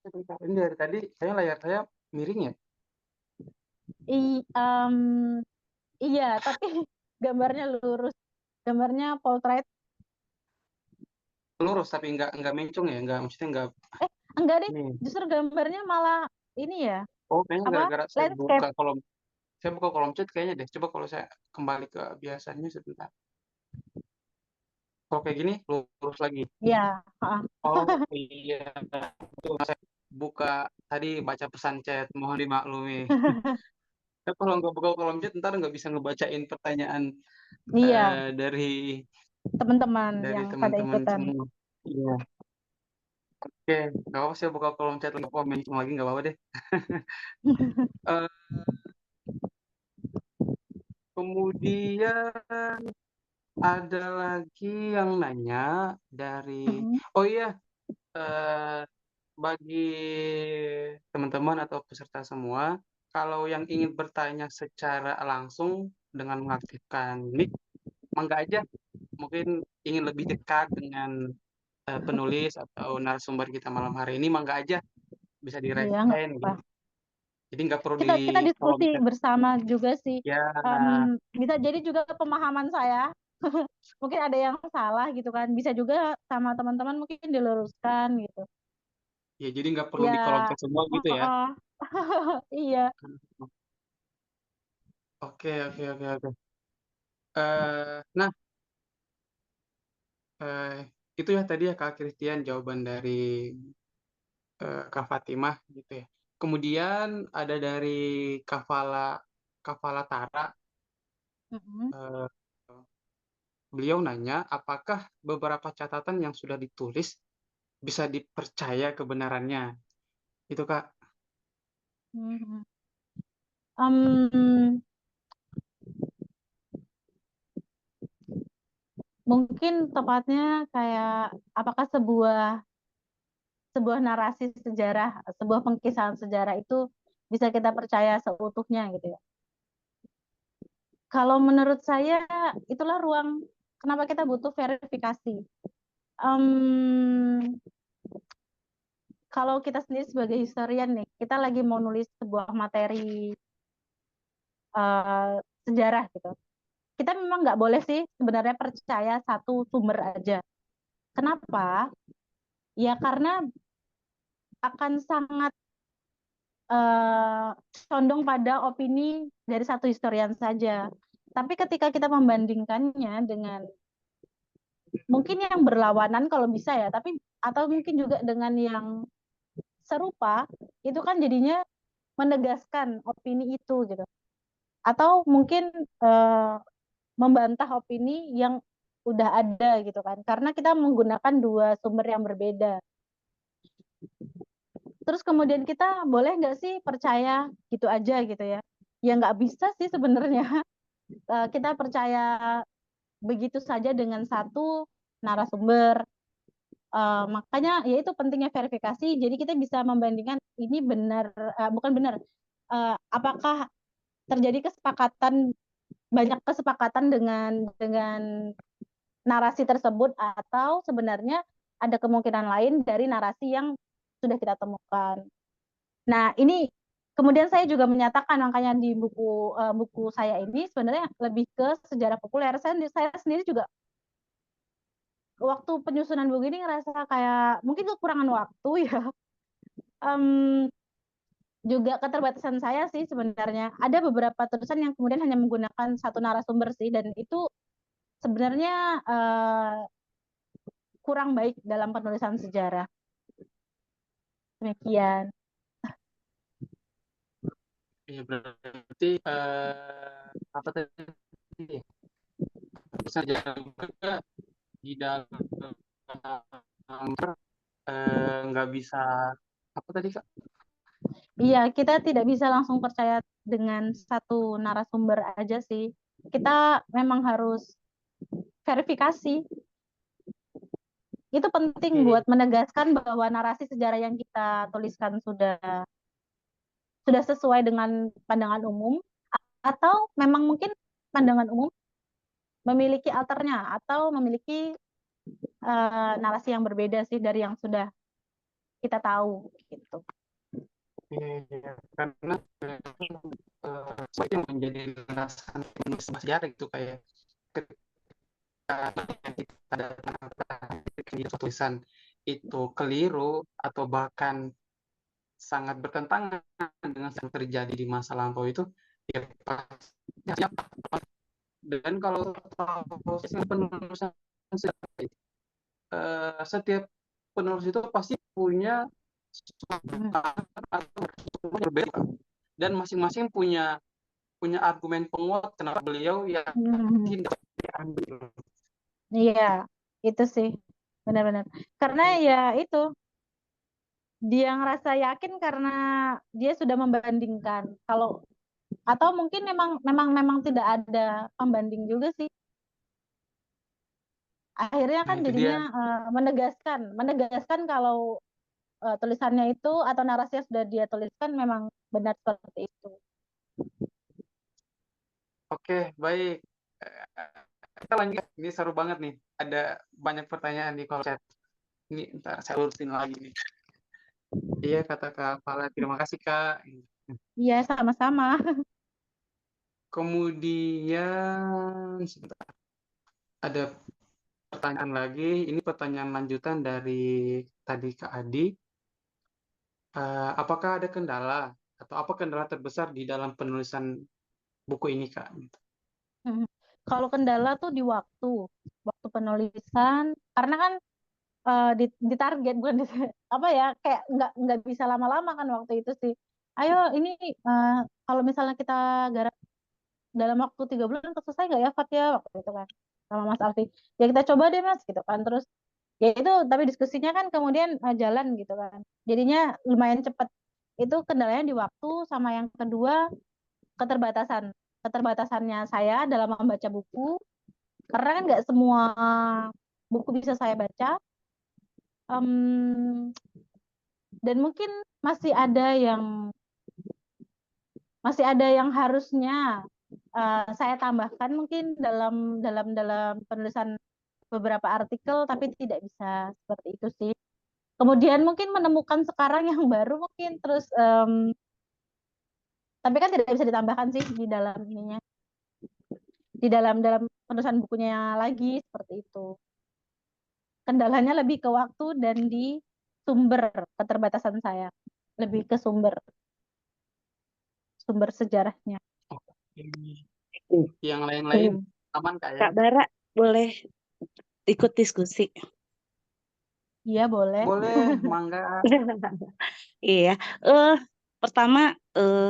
Sebentar, ini dari tadi saya layar saya miring ya? I, um, iya, tapi gambarnya lurus. Gambarnya portrait. Lurus tapi nggak mencong ya? Nggak, maksudnya nggak Enggak deh, ini. justru gambarnya malah ini ya, Oh, kayaknya apa, gara-gara landscape. saya buka kolom chat kayaknya deh. Coba kalau saya kembali ke biasanya sebentar. Kalau kayak gini lurus lagi. Ya, Oh iya, betul. Saya buka tadi baca pesan chat, mohon dimaklumi. Saya kalau nggak buka kolom chat ntar nggak bisa ngebacain pertanyaan iya, dari teman-teman yang pada teman-teman ikutan. semua. Iya. Oke, nggak apa-apa saya buka kolom chat lagi komen lagi nggak apa-apa deh. Eh, Kemudian ada lagi yang nanya dari, Mm-mm, oh iya, eh, bagi teman-teman atau peserta semua, kalau yang ingin bertanya secara langsung dengan mengaktifkan mic, mangga aja. Mungkin ingin lebih dekat dengan penulis atau narasumber kita malam hari ini, mangga aja bisa di iya, raise nggak hand apa. gitu. Jadi nggak perlu di Kita kolom diskusi chat. bersama juga sih. Ya, Bisa jadi juga pemahaman saya mungkin ada yang salah gitu kan. Bisa juga sama teman-teman mungkin diluruskan gitu. ya jadi nggak perlu di kolom Ya, chat semua gitu ya. oh, iya. Oke, oke, oke, oke. Nah, eh, itu ya tadi ya Kak Christian jawaban dari Kak Fatimah gitu ya. Kemudian ada dari Kafala Kafala Tara, Mm-mm. eh, beliau nanya apakah beberapa catatan yang sudah ditulis bisa dipercaya kebenarannya. Itu Kak. Mhm. Em, mungkin tepatnya kayak apakah sebuah sebuah narasi sejarah, sebuah pengkisahan sejarah itu bisa kita percaya seutuhnya gitu ya. Kalau menurut saya itulah ruang kenapa kita butuh verifikasi. Em, kalau kita sendiri sebagai historian nih, kita lagi mau nulis sebuah materi eh, sejarah gitu. Kita memang nggak boleh sih sebenarnya percaya satu sumber aja. Kenapa? Ya karena akan sangat eh, condong pada opini dari satu historian saja. Tapi ketika kita membandingkannya dengan mungkin yang berlawanan kalau bisa ya, tapi atau mungkin juga dengan yang serupa, itu kan jadinya menegaskan opini itu gitu. Atau mungkin eh, membantah opini yang udah ada gitu kan. Karena kita menggunakan dua sumber yang berbeda. Terus kemudian kita boleh nggak sih percaya gitu aja gitu ya? Ya nggak bisa sih sebenarnya. Kita percaya begitu saja dengan satu narasumber. Makanya ya itu pentingnya verifikasi. Jadi kita bisa membandingkan ini benar, bukan benar. Apakah terjadi kesepakatan, banyak kesepakatan dengan narasi tersebut, atau sebenarnya ada kemungkinan lain dari narasi yang sudah kita temukan. Nah, ini kemudian saya juga menyatakan, makanya di buku saya ini sebenarnya lebih ke sejarah populer. Saya sendiri juga waktu penyusunan buku ini ngerasa kayak mungkin kekurangan waktu ya. Em, Juga keterbatasan saya sih sebenarnya. Ada beberapa tulisan yang kemudian hanya menggunakan satu narasumber sih, dan itu sebenarnya kurang baik dalam penulisan sejarah. Demikian. Iya, berarti apa tadi? Bisa juga di dalam nggak bisa apa tadi Kak? Iya, kita tidak bisa langsung percaya dengan satu narasumber aja sih. Kita memang harus verifikasi. Itu penting Oke. buat menegaskan bahwa narasi sejarah yang kita tuliskan sudah sesuai dengan pandangan umum, atau memang mungkin pandangan umum memiliki alternya atau memiliki narasi yang berbeda sih dari yang sudah kita tahu gitu. Iya, karena yang menjadi landasan penulis sejarah itu kayak ketika kita ada tulisan itu keliru atau bahkan sangat bertentangan dengan yang terjadi di masa lampau itu, ya pasti apa. Dan kalau penulisan sejarah, setiap penulis itu pasti punya atau berbeda, dan masing-masing punya punya argumen penguat kenapa beliau yang tidak diambil. Iya, itu sih benar-benar. Karena ya itu, dia ngerasa yakin karena dia sudah membandingkan. Kalau atau mungkin memang tidak ada pembanding juga sih. Akhirnya Nah kan itu dia. jadinya menegaskan kalau tulisannya itu atau narasi yang sudah dia tuliskan memang benar seperti itu. Oke, baik. Kita lanjut. Ini seru banget nih. Ada banyak pertanyaan di kolom chat. Ini ntar saya urusin lagi nih. Iya, kata Kak Fala. Terima kasih, Kak. Iya, sama-sama. Kemudian sebentar, ada pertanyaan lagi. Ini pertanyaan lanjutan dari tadi Kak Adi. Apakah ada kendala atau apa kendala terbesar di dalam penulisan buku ini, Kak? Hmm. Kalau kendala tuh di waktu penulisan, karena kan di target, bukan apa ya, kayak nggak bisa lama-lama kan waktu itu sih. Ayo ini kalau misalnya kita garap dalam waktu 3 bulan selesai nggak ya, Fat ya, waktu itu kan sama Mas Alfi. Ya kita coba deh Mas gitu kan. Terus ya itu, tapi diskusinya kan kemudian jalan gitu kan. Jadinya lumayan cepat. Itu kendalanya di waktu, sama yang kedua keterbatasannya saya dalam membaca buku, karena kan nggak semua buku bisa saya baca. Em, dan mungkin masih ada yang harusnya saya tambahkan mungkin dalam penulisan beberapa artikel, tapi tidak bisa seperti itu sih. Kemudian mungkin menemukan sekarang yang baru mungkin, terus tapi kan tidak bisa ditambahkan sih di dalam ininya, di dalam penulisan bukunya lagi seperti itu. Kendalanya lebih ke waktu dan di sumber, keterbatasan saya lebih ke sumber sejarahnya. Yang lain-lain aman, Kak, ya? Kak Bara, boleh ikut diskusi? Iya boleh. Boleh, mangga. Iya, pertama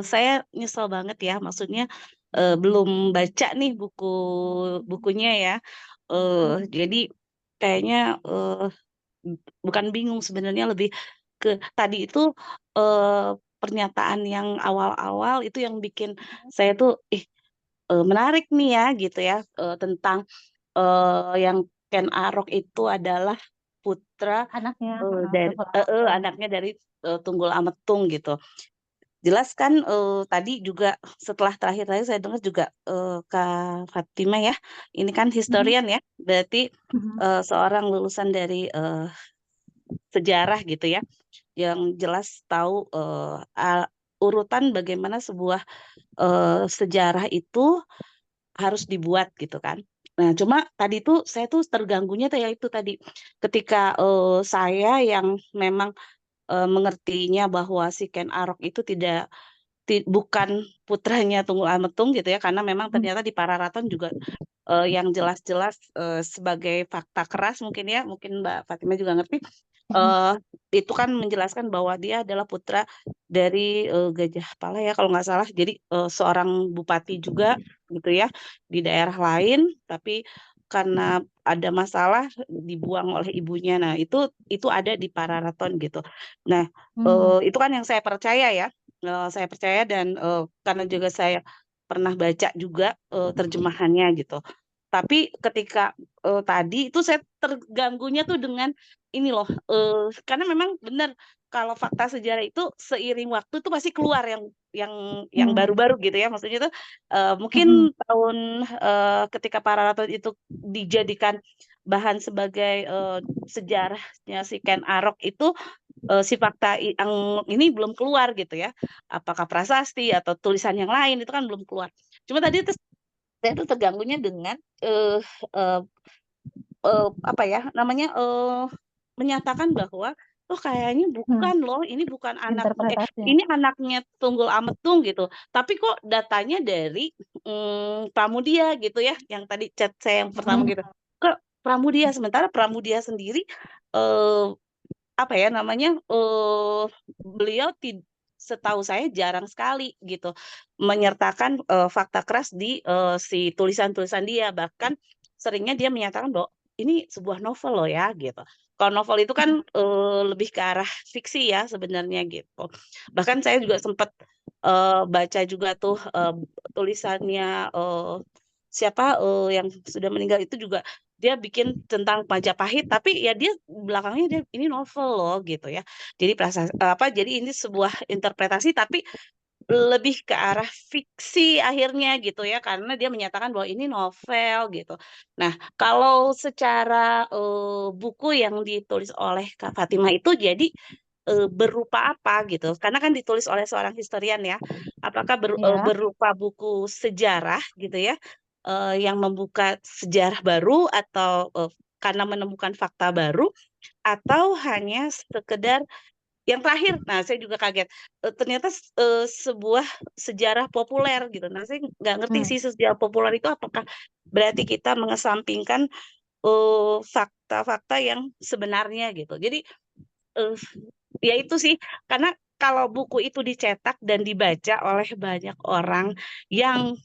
saya nyesel banget ya, maksudnya belum baca nih bukunya ya. Jadi kayaknya bukan bingung sebenarnya, lebih ke tadi itu pernyataan yang awal-awal itu yang bikin saya tuh menarik nih ya gitu ya, tentang yang Ken Arok itu adalah putra Anaknya dari Tunggal Ametung. anaknya dari Tunggul Ametung gitu. Jelas kan tadi juga setelah terakhir saya dengar juga Kak Fatima ya, ini kan Mhm, historian ya, berarti mhm, seorang lulusan dari sejarah gitu ya, yang jelas tahu urutan bagaimana sebuah sejarah itu harus dibuat gitu kan. Nah, cuma tadi tuh saya tuh terganggunya tuh ya itu tadi ketika saya yang memang mengertinya bahwa si Ken Arok itu bukan putranya Tunggul Ametung gitu ya, karena memang mhm, ternyata di Pararaton juga yang jelas-jelas sebagai fakta keras mungkin ya, mungkin Mbak Fatima juga ngerti, mhm, eh itu kan menjelaskan bahwa dia adalah putra dari Gajah Pala ya kalau nggak salah. Jadi seorang bupati juga gitu ya di daerah lain, tapi karena ada masalah dibuang oleh ibunya. Nah itu ada di Pararaton gitu. Nah mhm, itu kan yang saya percaya ya. Saya percaya dan karena juga saya pernah baca juga terjemahannya gitu. Tapi ketika tadi itu saya terganggunya tuh dengan ini loh, karena memang benar kalau fakta sejarah itu seiring waktu tuh pasti keluar yang mhm, baru-baru gitu ya. Maksudnya tuh mungkin mhm, tahun ketika Pararaton itu dijadikan bahan sebagai sejarahnya si Ken Arok itu si fakta yang ini belum keluar gitu ya. Apakah prasasti atau tulisan yang lain itu kan belum keluar. Cuma tadi itu saya tuh terganggunya dengan eh eh, apa ya namanya menyatakan bahwa oh kayaknya mhm. bukan loh ini bukan Interpretasi. ini anaknya Tunggul Ametung gitu tapi kok datanya dari Pramudia gitu ya yang tadi chat saya yang pertama Mhm, gitu ke Pramudia sementara Pramudia sendiri eh apa ya namanya beliau setahu saya jarang sekali gitu menyertakan fakta keras di si tulisan-tulisan dia bahkan seringnya dia menyatakan bahwa ini sebuah novel loh ya gitu. Kalau novel itu kan lebih ke arah fiksi ya sebenarnya gitu. Bahkan saya juga sempat baca juga tuh tulisannya siapa yang sudah meninggal itu juga dia bikin tentang Majapahit tapi ya dia belakangnya dia ini novel loh gitu ya. Jadi jadi ini sebuah interpretasi tapi lebih ke arah fiksi akhirnya gitu ya karena dia menyatakan bahwa ini novel gitu. Nah, kalau secara buku yang ditulis oleh Kak Fatima itu jadi berupa apa gitu. Karena kan ditulis oleh seorang historian ya. Apakah ya. berupa buku sejarah gitu ya yang membuka sejarah baru atau karena menemukan fakta baru atau hanya sekedar yang terakhir, nah saya juga kaget. Ternyata sebuah sejarah populer gitu. Nah saya nggak ngerti Hmm. sih sejarah populer itu apakah berarti kita mengesampingkan fakta-fakta yang sebenarnya gitu. Jadi eh, ya itu sih karena kalau buku itu dicetak dan dibaca oleh banyak orang yang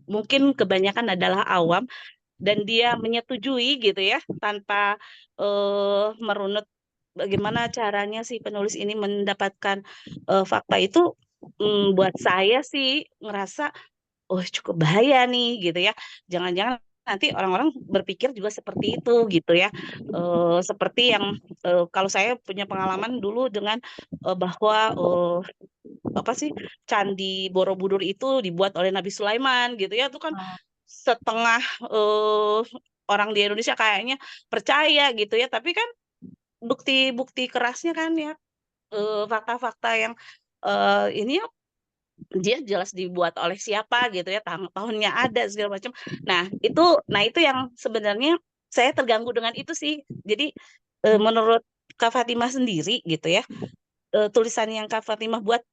mungkin kebanyakan adalah awam dan dia menyetujui gitu ya tanpa merunut bagaimana caranya si penulis ini mendapatkan fakta itu buat saya sih ngerasa oh cukup bahaya nih gitu ya jangan-jangan nanti orang-orang berpikir juga seperti itu gitu ya seperti yang kalau saya punya pengalaman dulu dengan bahwa apa sih Candi Borobudur itu dibuat oleh Nabi Sulaiman gitu ya itu kan Ah, setengah orang di Indonesia kayaknya percaya gitu ya tapi kan bukti-bukti kerasnya kan ya fakta-fakta yang ini ya, dia jelas dibuat oleh siapa gitu ya tahunnya ada segala macam nah itu yang sebenarnya saya terganggu dengan itu sih jadi ah, menurut Kak Fatimah sendiri gitu ya tulisan yang Kak Fatimah buat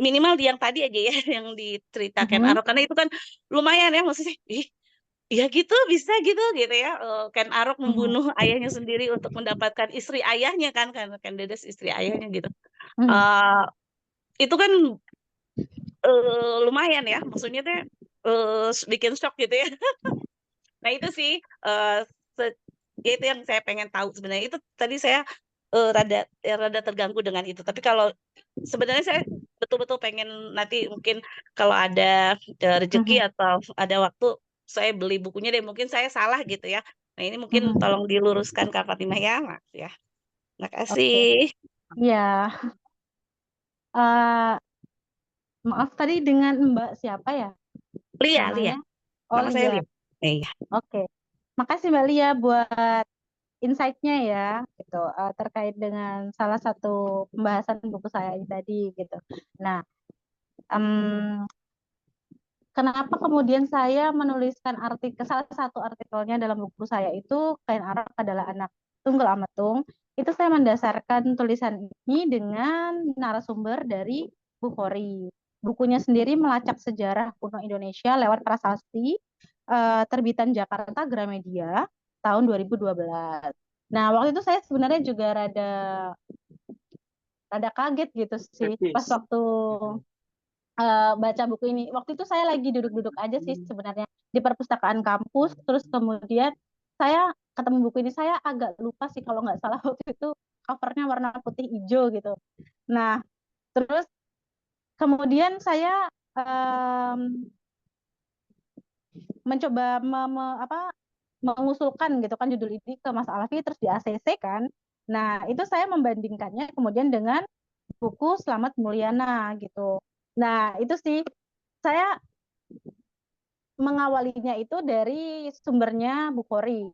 minimal di yang tadi aja ya yang diceritakan mhm, Arok karena itu kan lumayan ya maksudnya ih ya gitu bisa gitu ya Ken Arok mhm, membunuh ayahnya sendiri untuk mendapatkan istri ayahnya kan karena Ken Dedes istri ayahnya gitu mhm. Eh, itu kan lumayan ya maksudnya teh bikin shock gitu ya Nah itu sih ya itu yang saya pengen tahu sebenarnya. Itu tadi saya rada terganggu dengan itu. Tapi kalau sebenarnya saya betul-betul pengen nanti mungkin kalau ada rezeki Mhm, atau ada waktu saya beli bukunya deh. Mungkin saya salah gitu ya. Nah ini mungkin mhm. tolong diluruskan Kak Fatimah ya, Mas ya. Oke. Makasih. Ya, eh, maaf tadi dengan Mbak siapa ya Lia. namanya? Oh Nama saya Lia. Lia. Iya. Oke. Makasih Mbak Lia buat insight-nya ya, gitu, terkait dengan salah satu pembahasan buku saya ini tadi, gitu. Nah, em, kenapa kemudian saya menuliskan artikel, salah satu artikelnya dalam buku saya itu Kain Arok adalah anak tunggal Ametung, itu saya mendasarkan tulisan ini dengan narasumber dari Bukhari. Bukunya sendiri melacak sejarah kuno Indonesia lewat prasasti, terbitan Jakarta Gramedia tahun 2012. Nah, waktu itu saya sebenarnya juga rada rada kaget gitu sih pas Skeptis. waktu baca buku ini. Waktu itu saya lagi duduk-duduk aja sih sebenarnya di perpustakaan kampus, terus kemudian saya ketemu buku ini, saya agak lupa sih kalau nggak salah waktu itu covernya warna putih hijau gitu. Nah, terus kemudian saya em, mencoba mengusulkan gitu kan judul ini ke Mas Alfi, terus di ACC kan. Nah, itu saya membandingkannya kemudian dengan buku Selamat Mulyana gitu. Nah, itu sih saya mengawalinya itu dari sumbernya Bukhari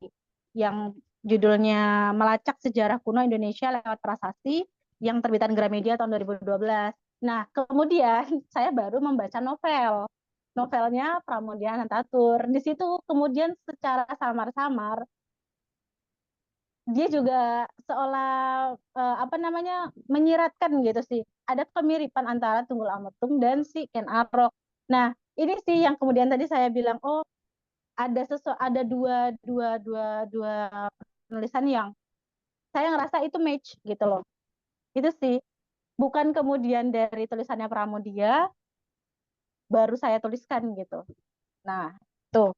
yang judulnya Melacak Sejarah Kuno Indonesia lewat Prasasti yang terbitan Gramedia tahun 2012. Nah, kemudian saya baru membaca novelnya Pramudia Anantatur. Di situ kemudian secara samar-samar dia juga seolah apa namanya menyiratkan gitu sih. Ada kemiripan antara Tunggul Ametung dan si Ken Arok. Nah, ini sih yang kemudian tadi saya bilang, oh ada dua penulisan yang saya ngerasa itu match gitu loh. Itu sih bukan kemudian dari tulisannya Pramudia baru saya tuliskan gitu. Nah, tuh.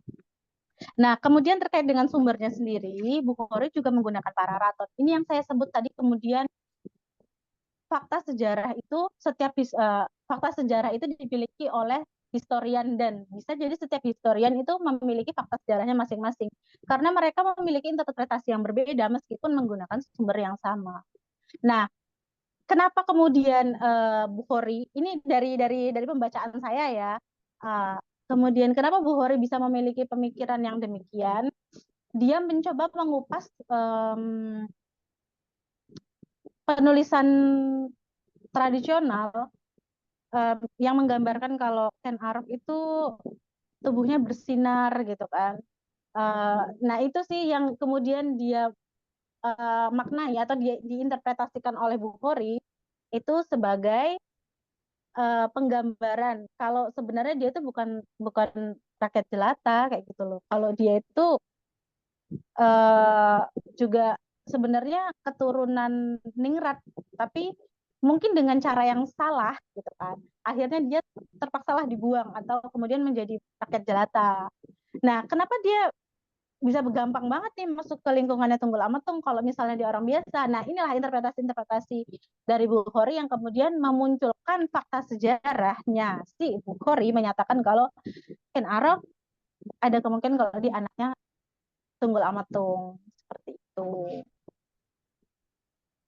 Nah, kemudian terkait dengan sumbernya sendiri, Bukhari juga menggunakan pararaton. Ini yang saya sebut tadi kemudian fakta sejarah itu fakta sejarah itu dimiliki oleh historian dan bisa jadi setiap historian itu memiliki fakta sejarahnya masing-masing karena mereka memiliki interpretasi yang berbeda meskipun menggunakan sumber yang sama. Nah, kenapa kemudian Bukhari ini dari pembacaan saya ya, uh, kemudian kenapa Bukhari bisa memiliki pemikiran yang demikian? Dia mencoba mengupas penulisan tradisional yang menggambarkan kalau Ken Arok itu tubuhnya bersinar gitu kan. Nah itu sih yang kemudian dia maknai atau dia diinterpretasikan oleh Bukhari itu sebagai penggambaran kalau sebenarnya dia itu bukan bukan rakyat jelata kayak gitu loh. Kalau dia itu uh, juga sebenarnya keturunan ningrat, tapi mungkin dengan cara yang salah gitu kan. Akhirnya dia terpaksalah dibuang atau kemudian menjadi rakyat jelata. Nah, kenapa dia bisa gampang banget nih masuk ke lingkungannya Tunggul Ametung kalau misalnya dia orang biasa. Nah, inilah interpretasi-interpretasi dari Bukhari yang kemudian memunculkan fakta sejarahnya. Si Bukhari menyatakan kalau Ken Arok ada kemungkinan kalau dia anaknya Tunggul Ametung seperti itu.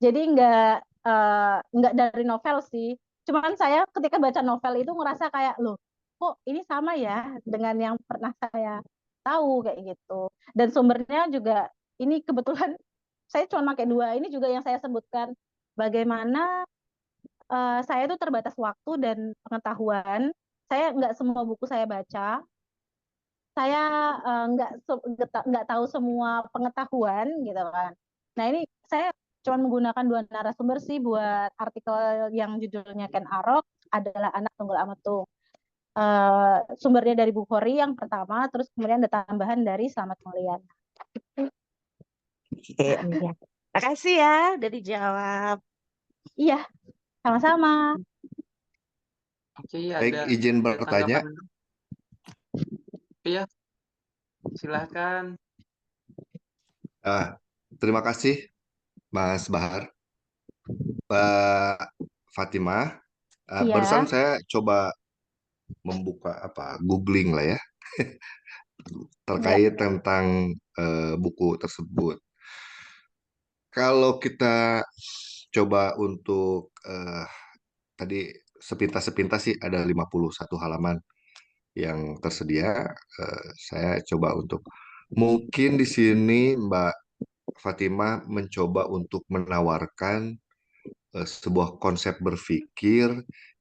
Jadi nggak dari novel sih. Cuman saya ketika baca novel itu ngerasa kayak loh, kok ini sama ya dengan yang pernah saya tahu kayak gitu. Dan sumbernya juga ini kebetulan saya cuma pakai dua. Ini juga yang saya sebutkan bagaimana saya itu terbatas waktu dan pengetahuan. Saya nggak semua buku saya baca. Saya nggak tahu semua pengetahuan gitu kan. Nah ini saya cuma menggunakan dua narasumber sih buat artikel yang judulnya Ken Arok adalah anak Tunggul Ametung. Sumbernya dari Bukhari yang pertama, terus kemudian ada tambahan dari Slamet Mulyana. Iya. Makasih ya udah dijawab. Iya, sama-sama. Oke, Baik, ada izin bertanya. tanggapan. Iya, Silahkan. Ah, terima kasih Mas Bahar. Fatimah, barusan Iya, saya coba membuka googling lah ya iya, terkait tentang buku tersebut. Kalau kita coba untuk tadi sepintas-sepintas sih ada 51 halaman yang tersedia. Saya coba untuk mungkin di sini Mbak Fatimah mencoba untuk menawarkan sebuah konsep berpikir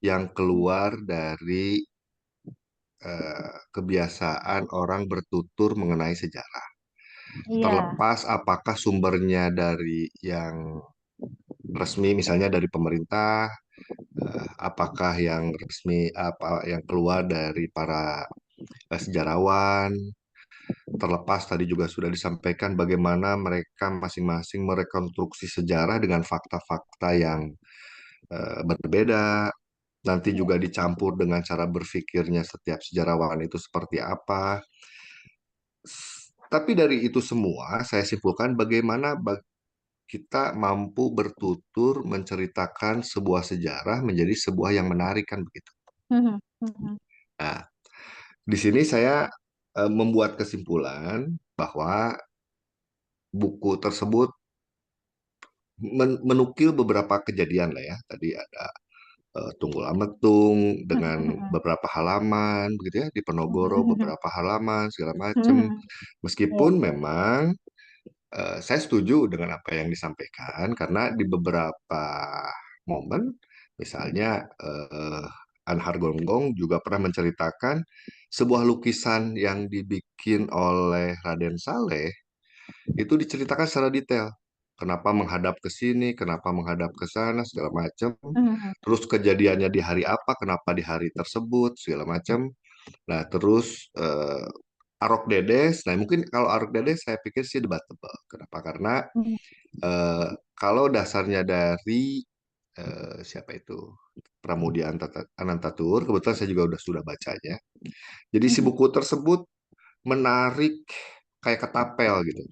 yang keluar dari kebiasaan orang bertutur mengenai sejarah. iya, Terlepas apakah sumbernya dari yang resmi, misalnya dari pemerintah, apakah yang resmi, apa yang keluar dari para sejarawan. Terlepas tadi juga sudah disampaikan bagaimana mereka masing-masing merekonstruksi sejarah dengan fakta-fakta yang berbeda. Nanti iya. juga dicampur dengan cara berpikirnya setiap sejarawan itu seperti apa. Tapi dari itu semua saya simpulkan bagaimana kita mampu bertutur menceritakan sebuah sejarah menjadi sebuah yang menarik kan begitu. Mhm, mhm, Nah, di sini saya membuat kesimpulan bahwa buku tersebut menukil beberapa kejadian lah ya. Tadi ada Tunggul Ametung mhm, dengan mhm, beberapa halaman begitu ya, di Penogoro mhm, beberapa halaman segala macam. mhm. Iya, Meskipun memang saya setuju dengan apa yang disampaikan karena di beberapa momen, misalnya Anhar Gonggong juga pernah menceritakan sebuah lukisan yang dibikin oleh Raden Saleh itu diceritakan secara detail. Kenapa menghadap ke sini, kenapa menghadap ke sana, segala macam. mhm, Terus kejadiannya di hari apa, kenapa di hari tersebut, segala macam. Nah, terus Arok Dedes, nah mungkin kalau Arok Dedes saya pikir sih debatable. Kenapa? Karena mhm, eh, kalau dasarnya dari siapa itu Pramudia Anantatur, kebetulan saya juga sudah bacanya. Jadi si mhm, buku tersebut menarik kayak ketapel gitu,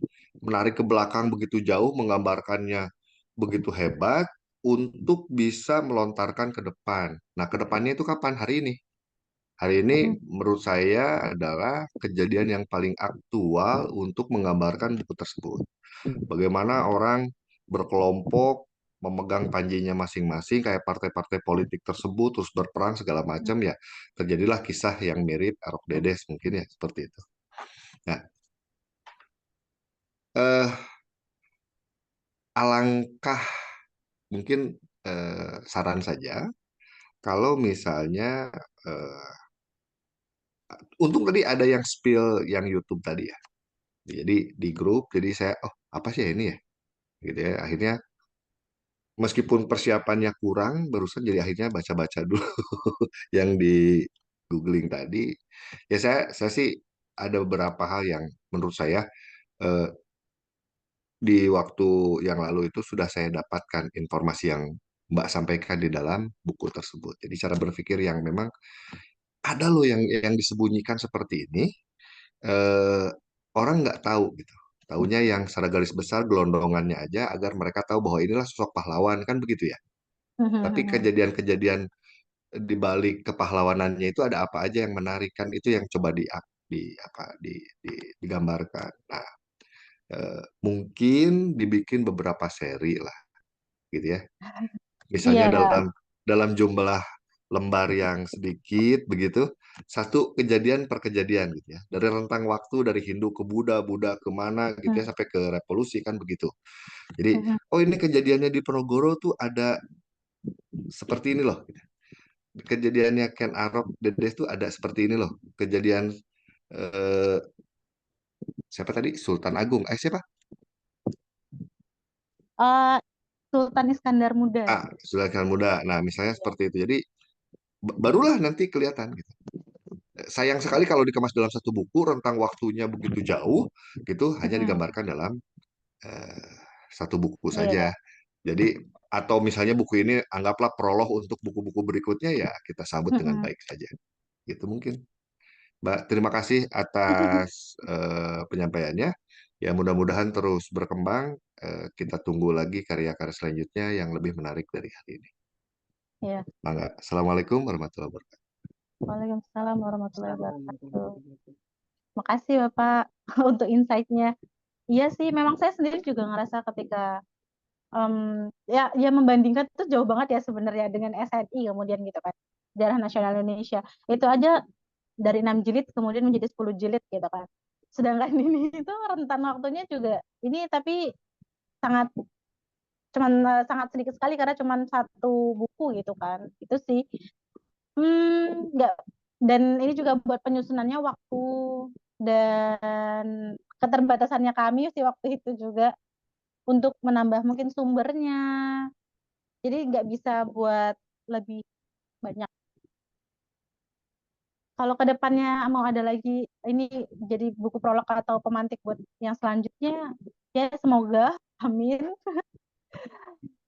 menarik ke belakang begitu jauh, menggambarkannya begitu hebat untuk bisa melontarkan ke depan. Nah, ke depannya itu kapan? Hari ini. Hari ini mhm, menurut saya adalah kejadian yang paling aktual untuk menggambarkan buku tersebut. Bagaimana orang berkelompok memegang panjinya masing-masing kayak partai-partai politik tersebut terus berperang segala macam ya. Terjadilah kisah yang mirip Arok Dedes mungkin ya seperti itu. Nah, eh, alangkah mungkin saran saja kalau misalnya eh, untung tadi ada yang spill yang YouTube tadi ya. Jadi di grup, jadi saya, oh apa sih ini ya? Gitu ya. Akhirnya meskipun persiapannya kurang, barusan jadi akhirnya baca-baca dulu yang di googling tadi. Ya saya sih ada beberapa hal yang menurut saya eh, di waktu yang lalu itu sudah saya dapatkan informasi yang Mbak sampaikan di dalam buku tersebut. Jadi cara berpikir yang memang ada loh yang disembunyikan seperti ini. eh, Orang nggak tahu gitu. Taunya yang secara garis besar gelondongannya aja agar mereka tahu bahwa inilah sosok pahlawan kan begitu ya. mhm, Tapi mhm, kejadian-kejadian di balik kepahlawanannya itu ada apa aja yang menarik kan itu yang coba digambarkan. Nah, mungkin dibikin beberapa seri lah gitu ya. Misalnya iya, dalam dalam jumlah lembar yang sedikit begitu, satu kejadian per kejadian gitu ya. Dari rentang waktu dari Hindu ke Buddha, Buddha kemana gitu mhm, ya sampai ke revolusi kan begitu. Jadi, mhm, oh ini kejadiannya di Ponorogo tuh ada seperti ini loh. Kejadiannya Ken Arok Dedes tuh ada seperti ini loh. Kejadian eh, siapa tadi? Sultan Agung. Siapa? eh, Sultan Iskandar Muda. Sultan Muda. Nah, misalnya seperti itu. Jadi barulah nanti kelihatan gitu. Sayang sekali kalau dikemas dalam satu buku, rentang waktunya begitu jauh, gitu hanya Mhm, digambarkan dalam eh, satu buku saja. iya, Jadi atau misalnya buku ini anggaplah prolog untuk buku-buku berikutnya ya kita sambut dengan mhm. baik saja. Gitu mungkin. Mbak, terima kasih atas penyampaiannya. Ya, mudah-mudahan terus berkembang. Kita tunggu lagi karya-karya selanjutnya yang lebih menarik dari hari ini. Ya, Mangga. Assalamualaikum warahmatullahi wabarakatuh. Waalaikumsalam warahmatullahi Assalamualaikum wabarakatuh. warahmatullahi wabarakatuh. Makasih Bapak untuk insight-nya. Iya sih, memang saya sendiri juga ngerasa ketika ya membandingkan itu jauh banget ya sebenarnya dengan SNI kemudian gitu kan. Sejarah Nasional Indonesia. Itu aja dari 6 jilid kemudian menjadi 10 jilid gitu kan. Sedangkan ini itu rentan waktunya juga ini tapi sangat sangat sedikit sekali karena cuman satu buku gitu kan. Itu sih. Nggak, dan ini juga buat penyusunannya waktu dan keterbatasannya kami sih waktu itu juga untuk menambah mungkin sumbernya. Jadi nggak bisa buat lebih banyak. Kalau kedepannya mau ada lagi ini jadi buku prolog atau pemantik buat yang selanjutnya, ya semoga, amin.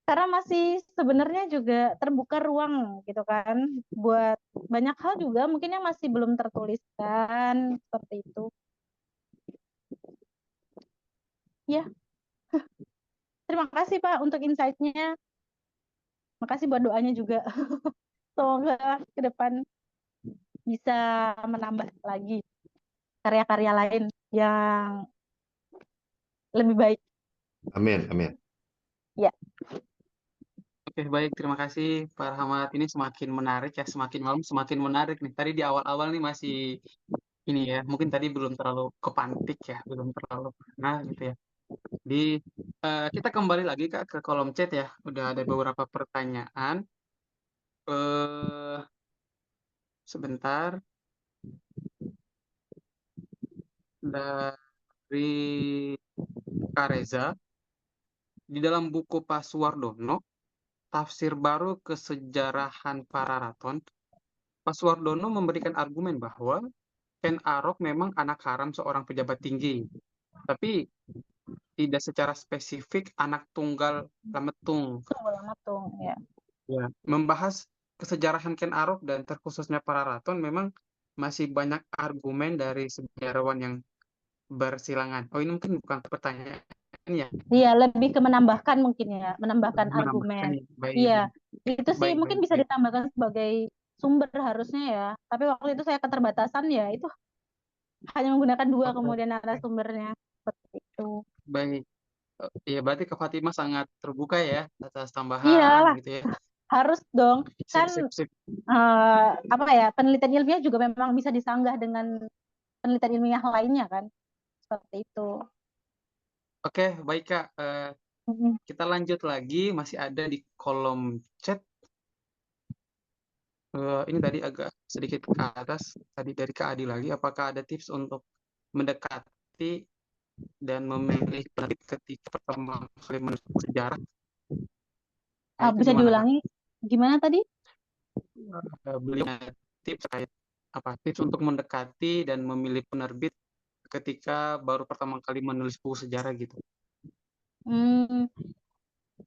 Karena masih sebenarnya juga terbuka ruang gitu kan buat banyak hal juga mungkin yang masih belum tertuliskan seperti itu. Ya, terima kasih Pak untuk insight-nya. Makasih buat doanya juga. Semoga ke depan bisa menambah lagi karya-karya lain yang lebih baik. Amin, amin. Ya, Oke, baik. Terima kasih, Pak Rahmat. Ini semakin menarik ya. Semakin malam semakin menarik nih. Tadi di awal-awal nih masih ini ya. Mungkin tadi belum terlalu kepantik ya. Belum terlalu nah gitu ya. Di kita kembali lagi Kak ke kolom chat ya. Udah ada beberapa pertanyaan. Eh sebentar dari Kak Reza. Di dalam buku Pak Suwardono, Tafsir Baru Kesejarahan Pararaton, Pak Suwardono memberikan argumen bahwa Ken Arok memang anak haram seorang pejabat tinggi, tapi tidak secara spesifik anak tunggal Lametung. tunggu lama tuh ya. Ya. Membahas kesejarahan Ken Arok dan terkhususnya Pararaton memang masih banyak argumen dari sejarawan yang bersilangan. Oh, ini mungkin bukan pertanyaan ya, Iya, lebih ke menambahkan mungkin ya, menambahkan menambahkan argumen. ya. Baik, Iya, itu sih baik, mungkin baik, bisa baik. ditambahkan sebagai sumber harusnya ya. Tapi waktu itu saya keterbatasan ya, itu hanya menggunakan dua Oke, kemudian baik. narasumbernya seperti itu. Baik. Ya berarti Kak Fatimah sangat terbuka ya atas tambahan Iyalah, gitu ya. harus dong. Sip, Kan sip, sip. apa ya, penelitian ilmiah juga memang bisa disanggah dengan penelitian ilmiah lainnya kan. Seperti itu. Oke, baik Kak. Mm-mm. Kita lanjut lagi, masih ada di kolom chat. Ini tadi agak sedikit ke atas, tadi dari Kak Adi lagi. Apakah ada tips untuk mendekati dan memilih penerbit ketika pertama kali menulis buku sejarah? Nah, itu Bisa gimana Kak? diulangi gimana tadi? Beliau punya tips kayak apa? Tips untuk mendekati dan memilih penerbit ketika baru pertama kali menulis buku sejarah gitu. Hmm,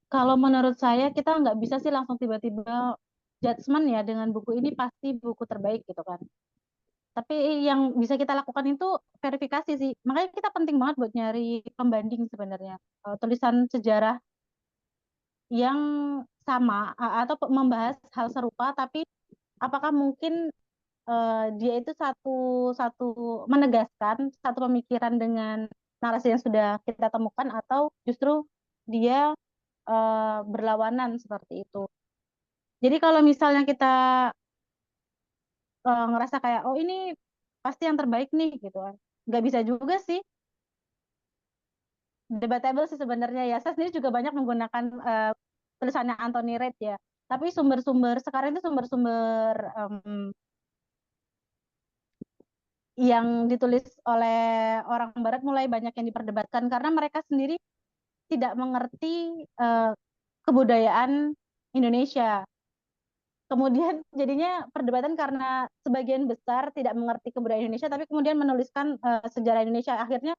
Kalau menurut saya kita nggak bisa sih langsung tiba-tiba judgement ya dengan buku ini pasti buku terbaik gitu kan. Tapi yang bisa kita lakukan itu verifikasi sih. Makanya kita penting banget buat nyari pembanding sebenarnya. Tulisan sejarah yang sama atau membahas hal serupa tapi apakah mungkin dia itu satu satu menegaskan satu pemikiran dengan narasi yang sudah kita temukan atau justru dia berlawanan seperti itu. Jadi kalau misalnya kita ngerasa kayak oh ini pasti yang terbaik nih gitu kan, nggak bisa juga sih, debatable sih sebenarnya ya. Saya sendiri juga banyak menggunakan tulisannya Anthony Reid ya. Tapi sumber-sumber sekarang itu sumber-sumber yang ditulis oleh orang Barat mulai banyak yang diperdebatkan karena mereka sendiri tidak mengerti kebudayaan Indonesia. Kemudian jadinya perdebatan karena sebagian besar tidak mengerti kebudayaan Indonesia, tapi kemudian menuliskan sejarah Indonesia. Akhirnya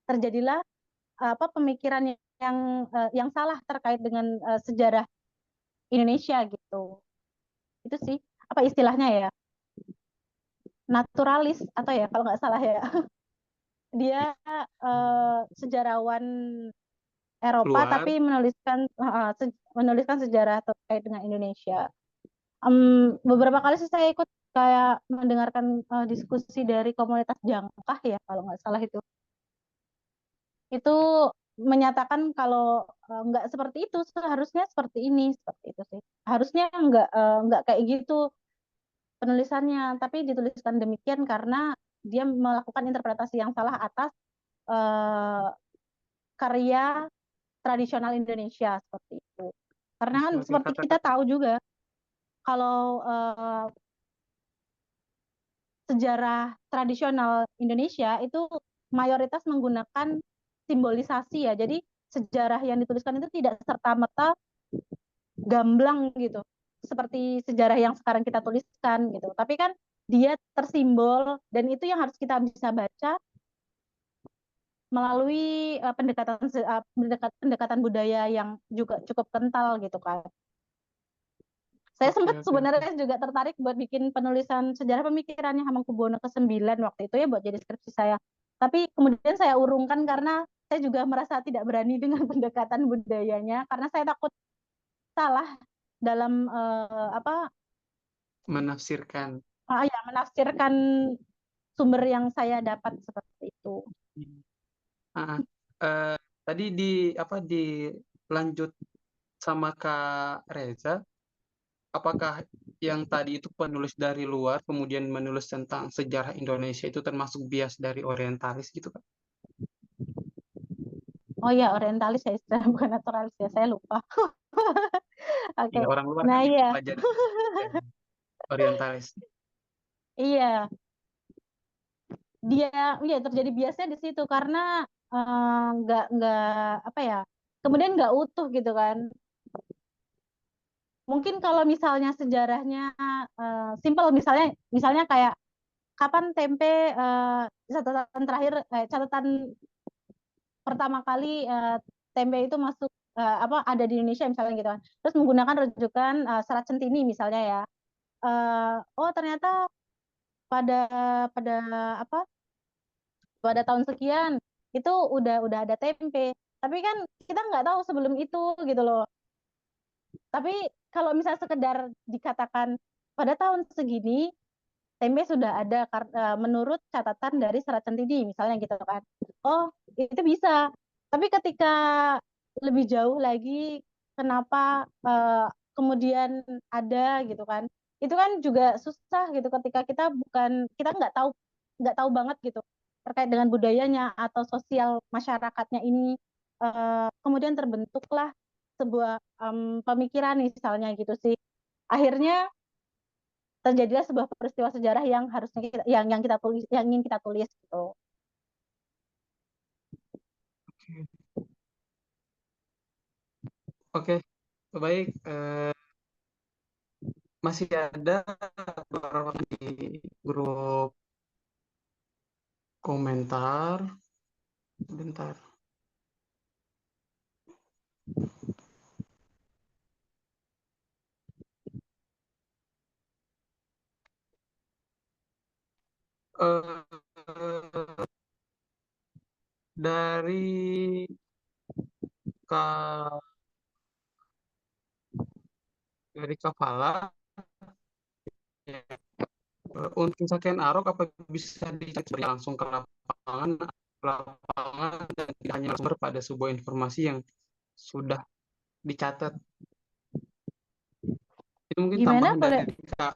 terjadilah apa pemikiran yang salah terkait dengan sejarah Indonesia gitu. Itu sih apa istilahnya ya? naturalis atau ya kalau nggak salah ya. Dia sejarawan Eropa Luar. tapi menuliskan sejarah terkait dengan Indonesia. Beberapa kali sih saya ikut kayak mendengarkan diskusi dari komunitas Jangkah ya kalau nggak salah itu menyatakan kalau nggak seperti itu, seharusnya seperti ini, seperti itu sih. Harusnya nggak kayak gitu penulisannya, tapi dituliskan demikian karena dia melakukan interpretasi yang salah atas eh, karya tradisional Indonesia seperti itu. Karena kan Oke, oke. seperti kita Kata-kata tahu juga kalau sejarah tradisional Indonesia itu mayoritas menggunakan simbolisasi ya. Jadi sejarah yang dituliskan itu tidak serta-merta gamblang gitu. Seperti sejarah yang sekarang kita tuliskan gitu. Tapi kan dia tersimbol dan itu yang harus kita bisa baca melalui pendekatan budaya yang juga cukup kental gitu kan. Saya oke, sempat oke, oke. sebenarnya juga tertarik buat bikin penulisan sejarah pemikirannya Hamengkubuwono ke-9 waktu itu ya buat jadi skripsi saya. Tapi kemudian saya urungkan karena saya juga merasa tidak berani dengan pendekatan budayanya karena saya takut salah dalam Menafsirkan. menafsirkan sumber yang saya dapat seperti itu. Ah, tadi dilanjut sama Kak Reza, apakah yang tadi itu penulis dari luar kemudian menulis tentang sejarah Indonesia itu termasuk bias dari orientalis gitu Kak? Oh ya, orientalis ya istilah bukan naturalis ya, saya lupa. Oke. Iya, orang luar kan Nah, yang iya. belajar orientalis. Iya, dia terjadi biasnya di situ karena nggak apa ya, kemudian nggak utuh gitu kan. Mungkin kalau misalnya sejarahnya simple, misalnya kayak kapan tempe catatan pertama kali tempe itu masuk ada di Indonesia misalnya gitu kan. Terus menggunakan rujukan Serat Centini misalnya ya. Oh ternyata pada pada apa pada tahun sekian itu udah ada tempe. Tapi kan kita nggak tahu sebelum itu gitu loh. Tapi kalau misalnya sekedar dikatakan pada tahun segini tempe sudah ada menurut catatan dari Serat Centini misalnya gitu kan. Oh, itu bisa. Tapi ketika lebih jauh lagi kenapa kemudian ada gitu kan. Itu kan juga susah gitu ketika kita nggak tahu banget gitu terkait dengan budayanya atau sosial masyarakatnya ini kemudian terbentuklah sebuah pemikiran misalnya gitu sih. Akhirnya terjadilah sebuah peristiwa sejarah yang harusnya yang kita tulis yang ingin kita tulis gitu. Oke, baik. Masih ada beberapa di grup komentar. Bentar. Eh, dari Kak dari Kafala ya, untuk pencarian Arok apa bisa dicari langsung ke lapangan dan tidak hanya sumber pada sebuah informasi yang sudah dicatat. Itu mungkin Gimana tambahan boleh? dari Kak.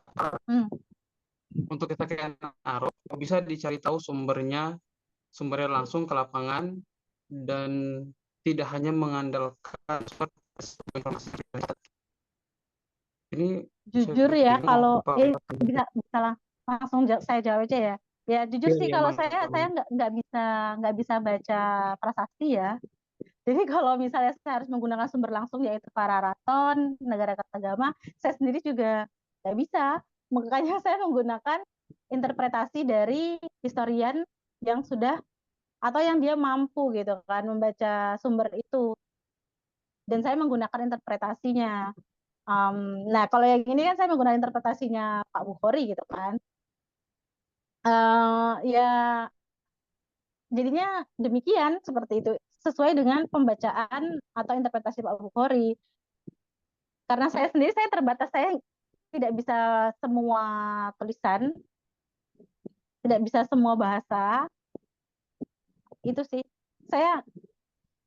Untuk pencarian Arok bisa dicari tahu sumbernya langsung ke lapangan dan tidak hanya mengandalkan informasi. Ini saya Jujur ya bingung kalau apa bisa langsung saya jawab aja ya. Ya jujur sih ya, kalau mangga. saya nggak bisa baca prasasti ya. Jadi kalau misalnya saya harus menggunakan sumber langsung yaitu Pararaton, Negara Kertagama, saya sendiri juga nggak bisa. Makanya saya menggunakan interpretasi dari historian yang sudah atau yang dia mampu gitu kan membaca sumber itu. Dan saya menggunakan interpretasinya. Nah, kalau yang ini kan saya menggunakan interpretasinya Pak Bukhari gitu kan. Ya jadinya demikian seperti itu sesuai dengan pembacaan atau interpretasi Pak Bukhari. Karena saya sendiri saya terbatas, saya tidak bisa semua tulisan, tidak bisa semua bahasa. Itu sih. Saya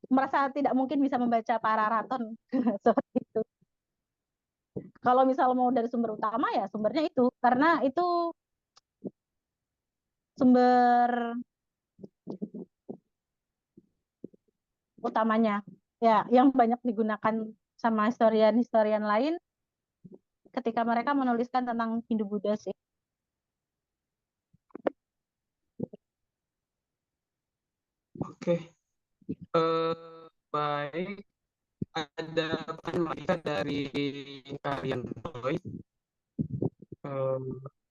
merasa tidak mungkin bisa membaca Pararaton seperti itu. Kalau misal mau dari sumber utama ya sumbernya itu, karena itu sumber utamanya. Ya, yang banyak digunakan sama historian-historian lain ketika mereka menuliskan tentang Hindu-Buddha sih. Oke, baik. Ada pertanyaan lagi dari kalian Boy.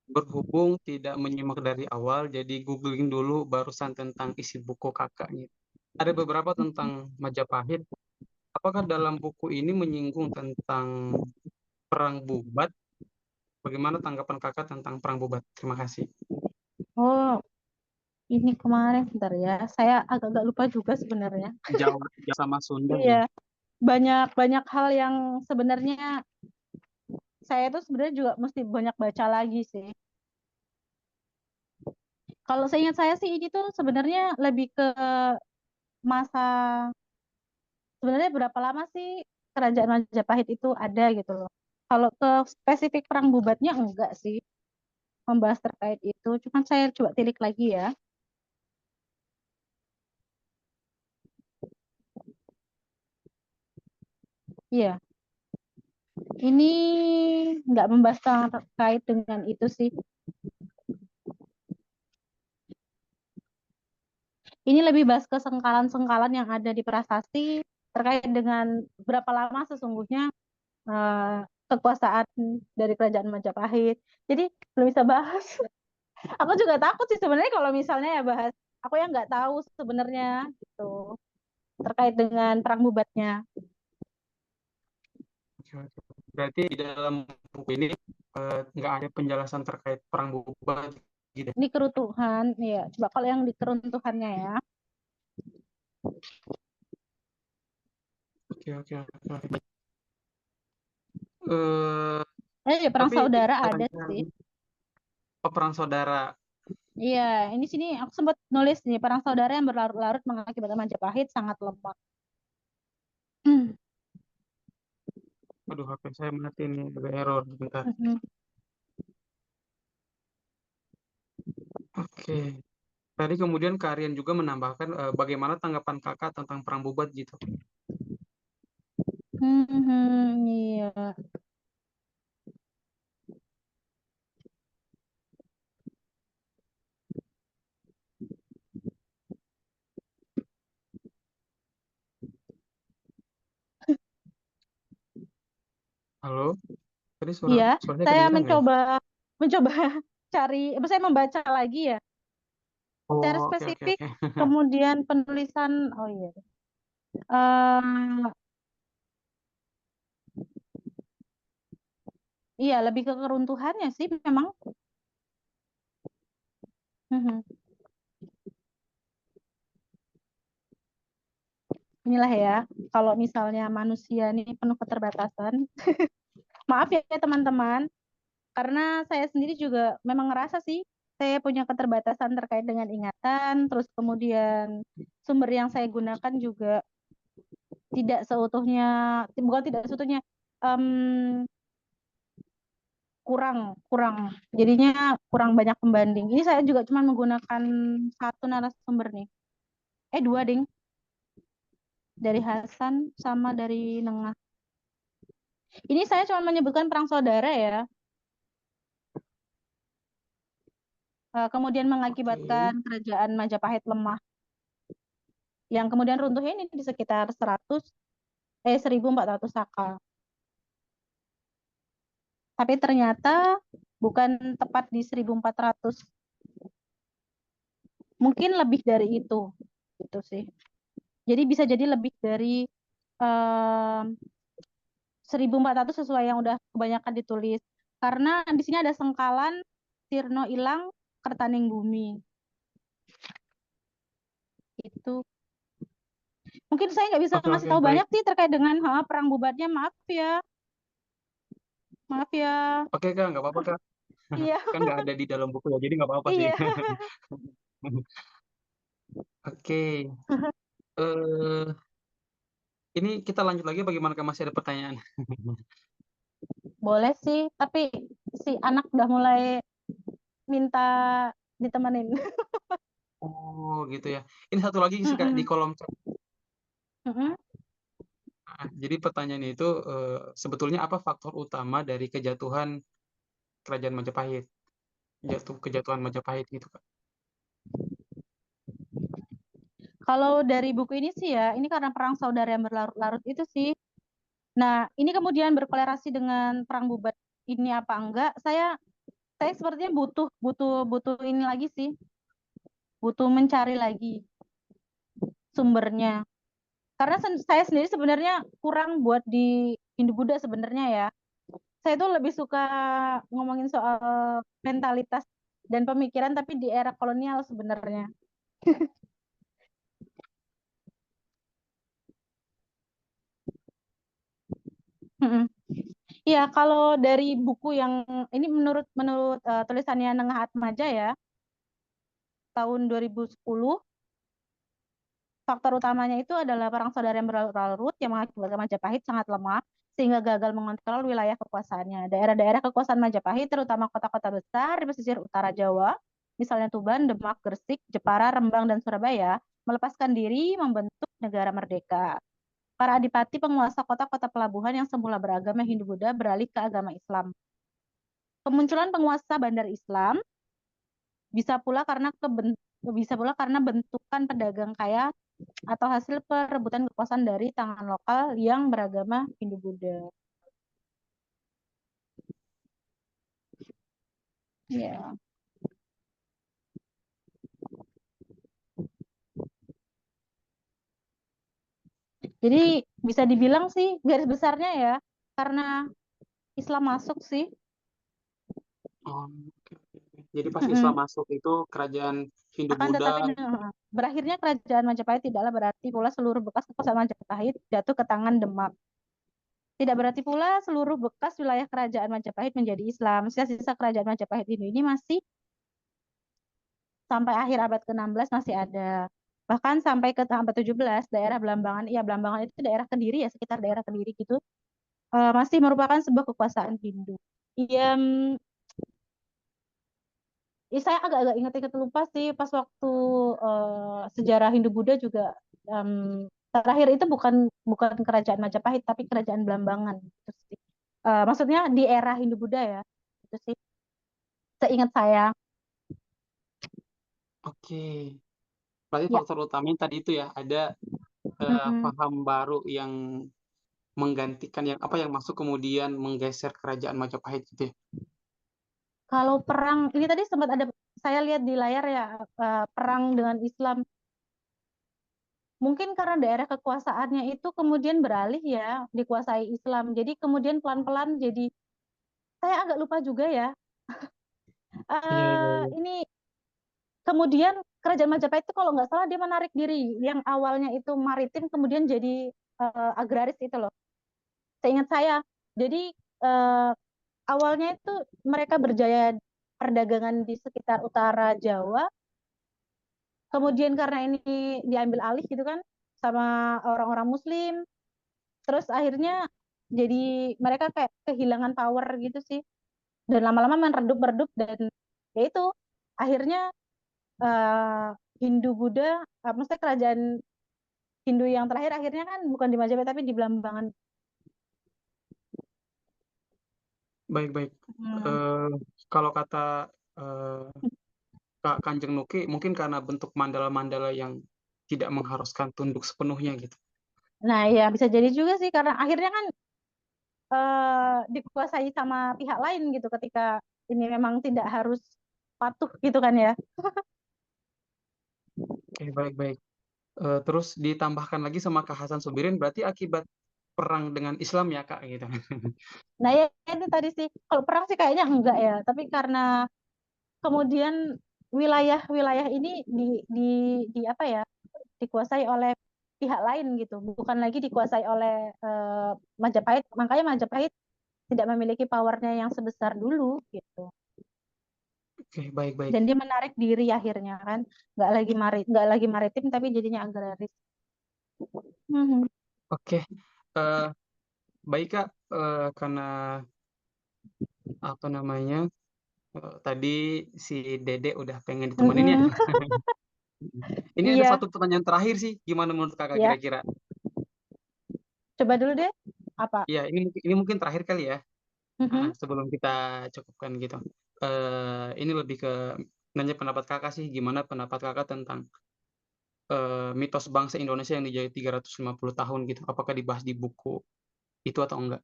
Berhubung tidak menyimak dari awal, jadi googling dulu barusan tentang isi buku kakaknya. Ada beberapa tentang Majapahit. Apakah dalam buku ini menyinggung tentang perang Bubat? Bagaimana tanggapan kakak tentang perang Bubat? Terima kasih. Oh, ini kemarin bentar ya. Saya agak-agak lupa juga sebenarnya. Jawa sama Sunda ya. Iya, banyak hal yang sebenarnya saya tuh sebenarnya juga mesti banyak baca lagi sih. Kalau seingat saya sih ini tuh sebenarnya lebih ke masa, sebenarnya berapa lama sih kerajaan Majapahit itu ada gitu loh. Kalau ke spesifik perang Bubatnya enggak sih membahas terkait itu. Cuman saya coba tilik lagi ya. Iya, ini nggak membahas terkait dengan itu sih. Ini lebih bahas ke sengkalan-sengkalan yang ada di prasasti terkait dengan berapa lama sesungguhnya kekuasaan dari kerajaan Majapahit. Jadi belum bisa bahas. Aku juga takut sih sebenarnya kalau misalnya ya bahas. Aku yang nggak tahu sebenarnya gitu terkait dengan perang Bubatnya. Berarti di dalam buku ini nggak ada penjelasan terkait perang Bubat gitu. Ini keruntuhan, ya. Coba kalau yang di keruntuhannya ya. Oke, oke, oke. Eh, Ya, perang tapi saudara ada sih. perang saudara. Iya, ini sini aku sempat nulis nih perang saudara yang berlarut-larut mengakibatkan Majapahit sangat lemah. Aduh, HP saya mati nih, ada error bentar. Oke. Tadi kemudian Karian juga menambahkan bagaimana tanggapan kakak tentang perang Bubat gitu. Iya. Halo? Tadi Iya, suaranya saya kedengeran nggak ya? mencoba cari, saya membaca lagi ya, secara Oh, oke, oke, spesifik, oke. kemudian penulisan, oh iya, Eh, iya lebih ke keruntuhannya sih memang. Mhm. Inilah ya, kalau misalnya manusia ini penuh keterbatasan, maaf ya teman-teman, karena saya sendiri juga memang ngerasa sih, saya punya keterbatasan terkait dengan ingatan, terus kemudian sumber yang saya gunakan juga tidak seutuhnya, bukan tidak seutuhnya, em, kurang kurang jadinya kurang banyak pembanding. Ini saya juga cuma menggunakan satu narasumber nih, dua ding, dari Hasan sama dari Nengah. Ini saya cuma menyebutkan perang saudara ya. Kemudian mengakibatkan Oke. kerajaan Majapahit lemah, yang kemudian runtuh ini di sekitar 1400 Saka. Tapi ternyata bukan tepat di 1400, mungkin lebih dari itu gitu sih. Jadi bisa jadi lebih dari 1400 sesuai yang udah kebanyakan ditulis. Karena di sini ada sengkalan Tirno hilang, Kertaning Bumi. Itu mungkin saya nggak bisa Oke, ngasih oke, tahu baik. banyak sih terkait dengan perang bubatnya. Maaf ya. Oke, Kak, nggak apa-apa, Kak. Iya, Kan nggak ada di dalam buku ya, jadi nggak apa-apa sih. iya. Oke. eh ini kita lanjut lagi bagaimana, Kak? Masih ada pertanyaan? Boleh sih, tapi si anak udah mulai minta ditemenin. Oh, gitu ya. Ini satu lagi sih, Kak, di Mm-mm. kolom chat. Mm-mm. Jadi pertanyaannya itu sebetulnya apa faktor utama dari kejatuhan Kerajaan Majapahit? Kejatuhan Majapahit gitu, Kak. Kalau dari buku ini sih ya, ini karena perang saudara yang berlarut-larut itu sih. Nah, ini kemudian berkolerasi dengan perang bubat ini apa enggak? Saya sepertinya butuh butuh butuh ini lagi sih, butuh mencari lagi sumbernya. Karena saya sendiri sebenarnya kurang buat di Hindu Buddha sebenarnya ya. Saya tuh lebih suka ngomongin soal mentalitas dan pemikiran tapi di era kolonial sebenarnya. Mm-mm. Iya, kalau dari buku yang ini menurut menurut tulisannya Nengah Atmaja ya, tahun 2010, faktor utamanya itu adalah perang saudara yang berlarut-larut yang mengakibatkan Majapahit sangat lemah sehingga gagal mengontrol wilayah kekuasaannya. Daerah-daerah kekuasaan Majapahit, terutama kota-kota besar di pesisir utara Jawa, misalnya Tuban, Demak, Gresik, Jepara, Rembang, dan Surabaya, melepaskan diri membentuk negara merdeka. Para adipati penguasa kota-kota pelabuhan yang semula beragama Hindu-Buddha beralih ke agama Islam. Kemunculan penguasa bandar Islam bisa pula karena bentukan pedagang kaya atau hasil perebutan kekuasaan dari tangan lokal yang beragama Hindu-Buddha. Ya. Jadi bisa dibilang sih garis besarnya ya karena Islam masuk sih. Oh, oke, oke, oke. Jadi pas Islam Mm-mm. masuk itu kerajaan Akan tetapi Hindu-Buddha. berakhirnya kerajaan Majapahit tidaklah berarti pula seluruh bekas kekuasaan Majapahit jatuh ke tangan Demak. Tidak berarti pula seluruh bekas wilayah kerajaan Majapahit menjadi Islam. Sisa-sisa kerajaan Majapahit ini masih sampai akhir abad ke-16 masih ada. Bahkan sampai ke abad 17, daerah Blambangan, ya Blambangan itu daerah Kediri ya, sekitar daerah Kediri gitu, masih merupakan sebuah kekuasaan Hindu. Iya, saya agak-agak ingat-ingat lupa sih pas waktu sejarah Hindu-Buddha juga em, terakhir itu bukan bukan kerajaan Majapahit tapi kerajaan Blambangan gitu sih. Maksudnya di era Hindu-Buddha ya, itu sih seingat saya. Oke. Berarti Ya. faktor utamanya tadi itu ya, ada Mm-mm. paham baru yang menggantikan yang apa yang masuk kemudian menggeser kerajaan Majapahit gitu ya. Kalau perang ini tadi sempat ada saya lihat di layar ya, perang dengan Islam. Mungkin karena daerah kekuasaannya itu kemudian beralih ya, dikuasai Islam. Jadi kemudian pelan-pelan jadi saya agak lupa juga ya. Iya, iya, iya. Ini kemudian kerajaan Majapahit itu kalau nggak salah dia menarik diri yang awalnya itu maritim kemudian jadi agraris itu loh. Seingat saya. Jadi eh, awalnya itu mereka berjaya perdagangan di sekitar utara Jawa. Kemudian karena ini diambil alih gitu kan sama orang-orang Muslim, terus akhirnya jadi mereka kayak kehilangan power gitu sih. Dan lama-lama meredup-redup dan ya itu akhirnya eh, Hindu Buddha, maksudnya kerajaan Hindu yang terakhir akhirnya kan bukan di Majapahit tapi di Blambangan. Baik, baik. Hmm. Eh, kalau kata eh, Kak Kanjeng Nuki, mungkin karena bentuk mandala-mandala yang tidak mengharuskan tunduk sepenuhnya gitu. Nah ya bisa jadi juga sih karena akhirnya kan dikuasai sama pihak lain gitu ketika ini memang tidak harus patuh gitu kan ya. Oke, baik, baik. Terus ditambahkan lagi sama Kak Hasan Subirin, berarti akibat perang dengan Islam ya, Kak, gitu. Nah ya itu tadi sih kalau perang sih kayaknya enggak ya, tapi karena kemudian wilayah-wilayah ini di apa ya, dikuasai oleh pihak lain gitu, bukan lagi dikuasai oleh Majapahit. Makanya Majapahit tidak memiliki powernya yang sebesar dulu gitu. Oke, baik-baik. Dan dia menarik diri akhirnya kan, nggak lagi maritim tapi jadinya agraris. Mhm. Oke, eh, baik Kak, karena apa namanya, tadi si Dede udah pengen ditemenin ya. Mhm. Ini ada Iya, satu pertanyaan terakhir sih, gimana menurut Kakak ya. kira-kira? Coba dulu deh. Apa? Ya, ini mungkin terakhir kali ya, Mhm. sebelum kita cukupkan gitu. Ini lebih ke nanya pendapat Kakak sih, gimana pendapat Kakak tentang mitos bangsa Indonesia yang dijajah 350 tahun gitu, apakah dibahas di buku itu atau enggak?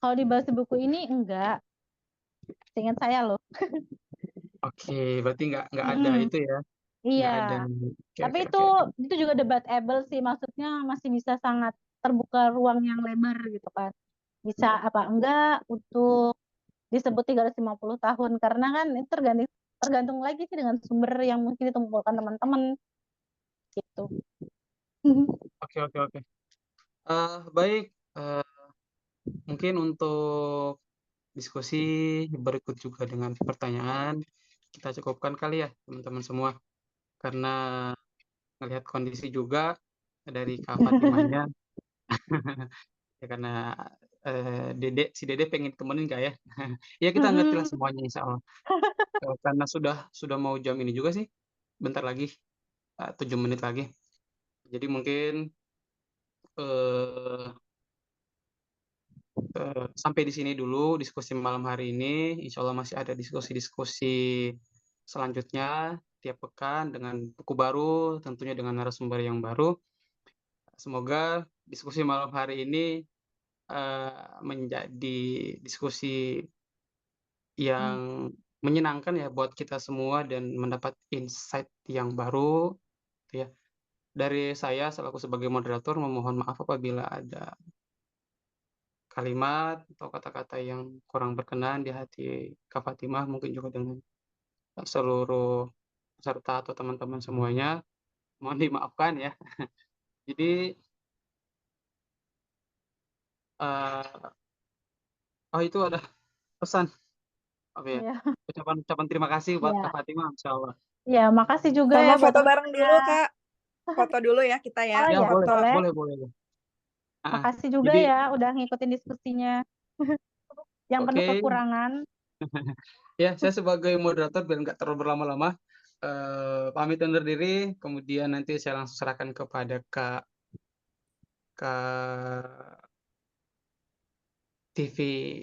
Kalau dibahas di buku ini enggak, seingat saya loh. Oke, berarti nggak ada Mhm. itu ya, Iya. nggak ada. Oke, Tapi oke, itu oke, oke. itu juga debatable sih, maksudnya masih bisa sangat terbuka ruang yang lebar gitu kan. Bisa apa enggak untuk disebut 350 tahun, karena kan itu tergantung tergantung lagi sih dengan sumber yang mungkin ditemukan teman-teman gitu. Oke, oke, oke. Baik, mungkin untuk diskusi berikut juga dengan pertanyaan, kita cukupkan kali ya teman-teman semua, karena melihat kondisi juga dari Kak Fatimahnya, ya karena si Dede pengen temenin Kak ya. Ya kita ngerti lah semuanya insya Allah. Karena sudah mau jam ini juga sih, bentar lagi, 7 menit lagi. Jadi mungkin eh, sampai di sini dulu diskusi malam hari ini. Insya Allah masih ada diskusi-diskusi selanjutnya tiap pekan dengan buku baru, tentunya dengan narasumber yang baru. Semoga diskusi malam hari ini menjadi diskusi yang menyenangkan ya buat kita semua dan mendapat insight yang baru, gitu ya. Dari saya selaku sebagai moderator memohon maaf apabila ada kalimat atau kata-kata yang kurang berkenan di hati Kak Fatimah, mungkin juga dengan seluruh peserta atau teman-teman semuanya, mohon dimaafkan ya. Jadi, eee, oh itu ada pesan, apa ya, Iya, ucapan terima kasih buat Kak iya. Fatimah, insyaallah. Ya, makasih juga Sama ya buat foto bareng teman-temannya. dulu, Kak. Foto dulu ya kita ya, Oh Ya ya, boleh foto. boleh. boleh boleh. Heeh. Makasih juga Jadi ya udah ngikutin diskusinya yang penuh oke, kekurangan. ya saya sebagai moderator biar nggak terlalu berlama-lama, pamit undur diri, kemudian nanti saya langsung serahkan kepada Kak TV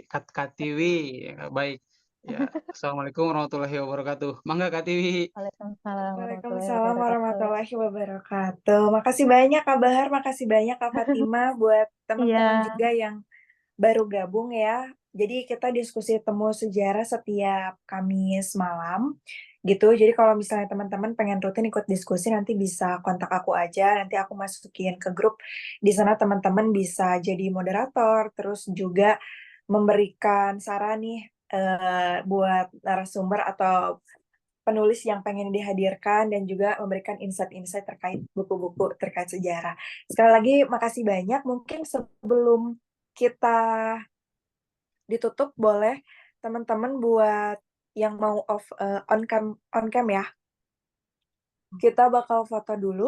Katiwi, ya, baik. Ya, assalamualaikum warahmatullahi wabarakatuh. Mangga Katiwi. Waalaikumsalam warahmatullahi Waalaikumsalam wabarakatuh. warahmatullahi wabarakatuh. Makasih banyak Kak Bahar, makasih banyak Kak Fatimah buat teman-teman Iya, juga yang baru gabung ya. Jadi kita diskusi temu sejarah setiap Kamis malam gitu. Jadi kalau misalnya teman-teman pengen rutin ikut diskusi nanti bisa kontak aku aja. Nanti aku masukin ke grup. Di sana teman-teman bisa jadi moderator, terus juga memberikan saran nih buat narasumber atau penulis yang pengen dihadirkan dan juga memberikan insight-insight terkait buku-buku terkait sejarah. Sekali lagi makasih banyak. Mungkin sebelum kita ditutup boleh teman-teman buat yang mau on cam ya. Kita bakal foto dulu.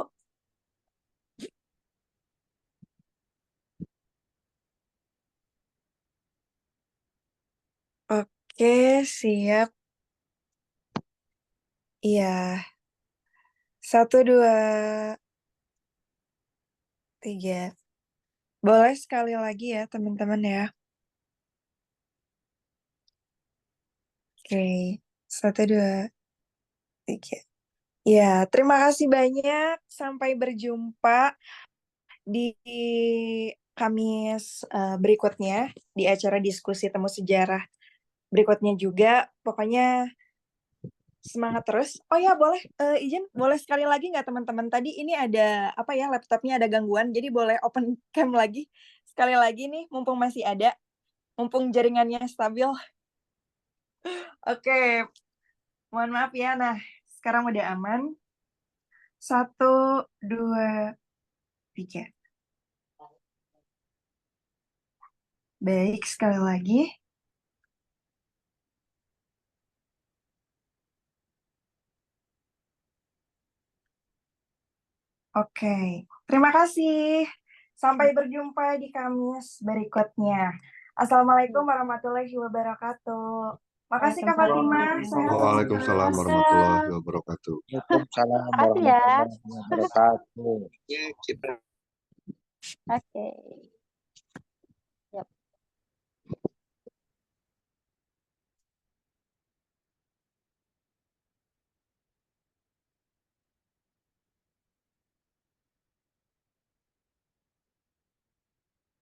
Oke, siap. Iya. 1, 2, 3. Boleh sekali lagi ya teman-teman ya. Oke. 1, 2, 3. Ya, terima kasih banyak. Sampai berjumpa di Kamis berikutnya di acara diskusi temu sejarah berikutnya juga. Pokoknya semangat terus. Oh ya, boleh izin boleh sekali lagi nggak teman-teman? Tadi ini ada apa ya, laptopnya ada gangguan, jadi boleh open cam lagi. Sekali lagi nih, mumpung masih ada, mumpung jaringannya stabil. Oke, Mohon maaf ya. Nah, sekarang udah aman. 1, 2, 3. Baik, sekali lagi. Oke, terima kasih. Sampai berjumpa di Kamis berikutnya. Assalamualaikum warahmatullahi wabarakatuh. Makasih Kak Fatimah, sehat Waalaikumsalam terus. warahmatullahi wabarakatuh. Waalaikumsalam Makasih ya. warahmatullahi wabarakatuh. Oke, kita Oke.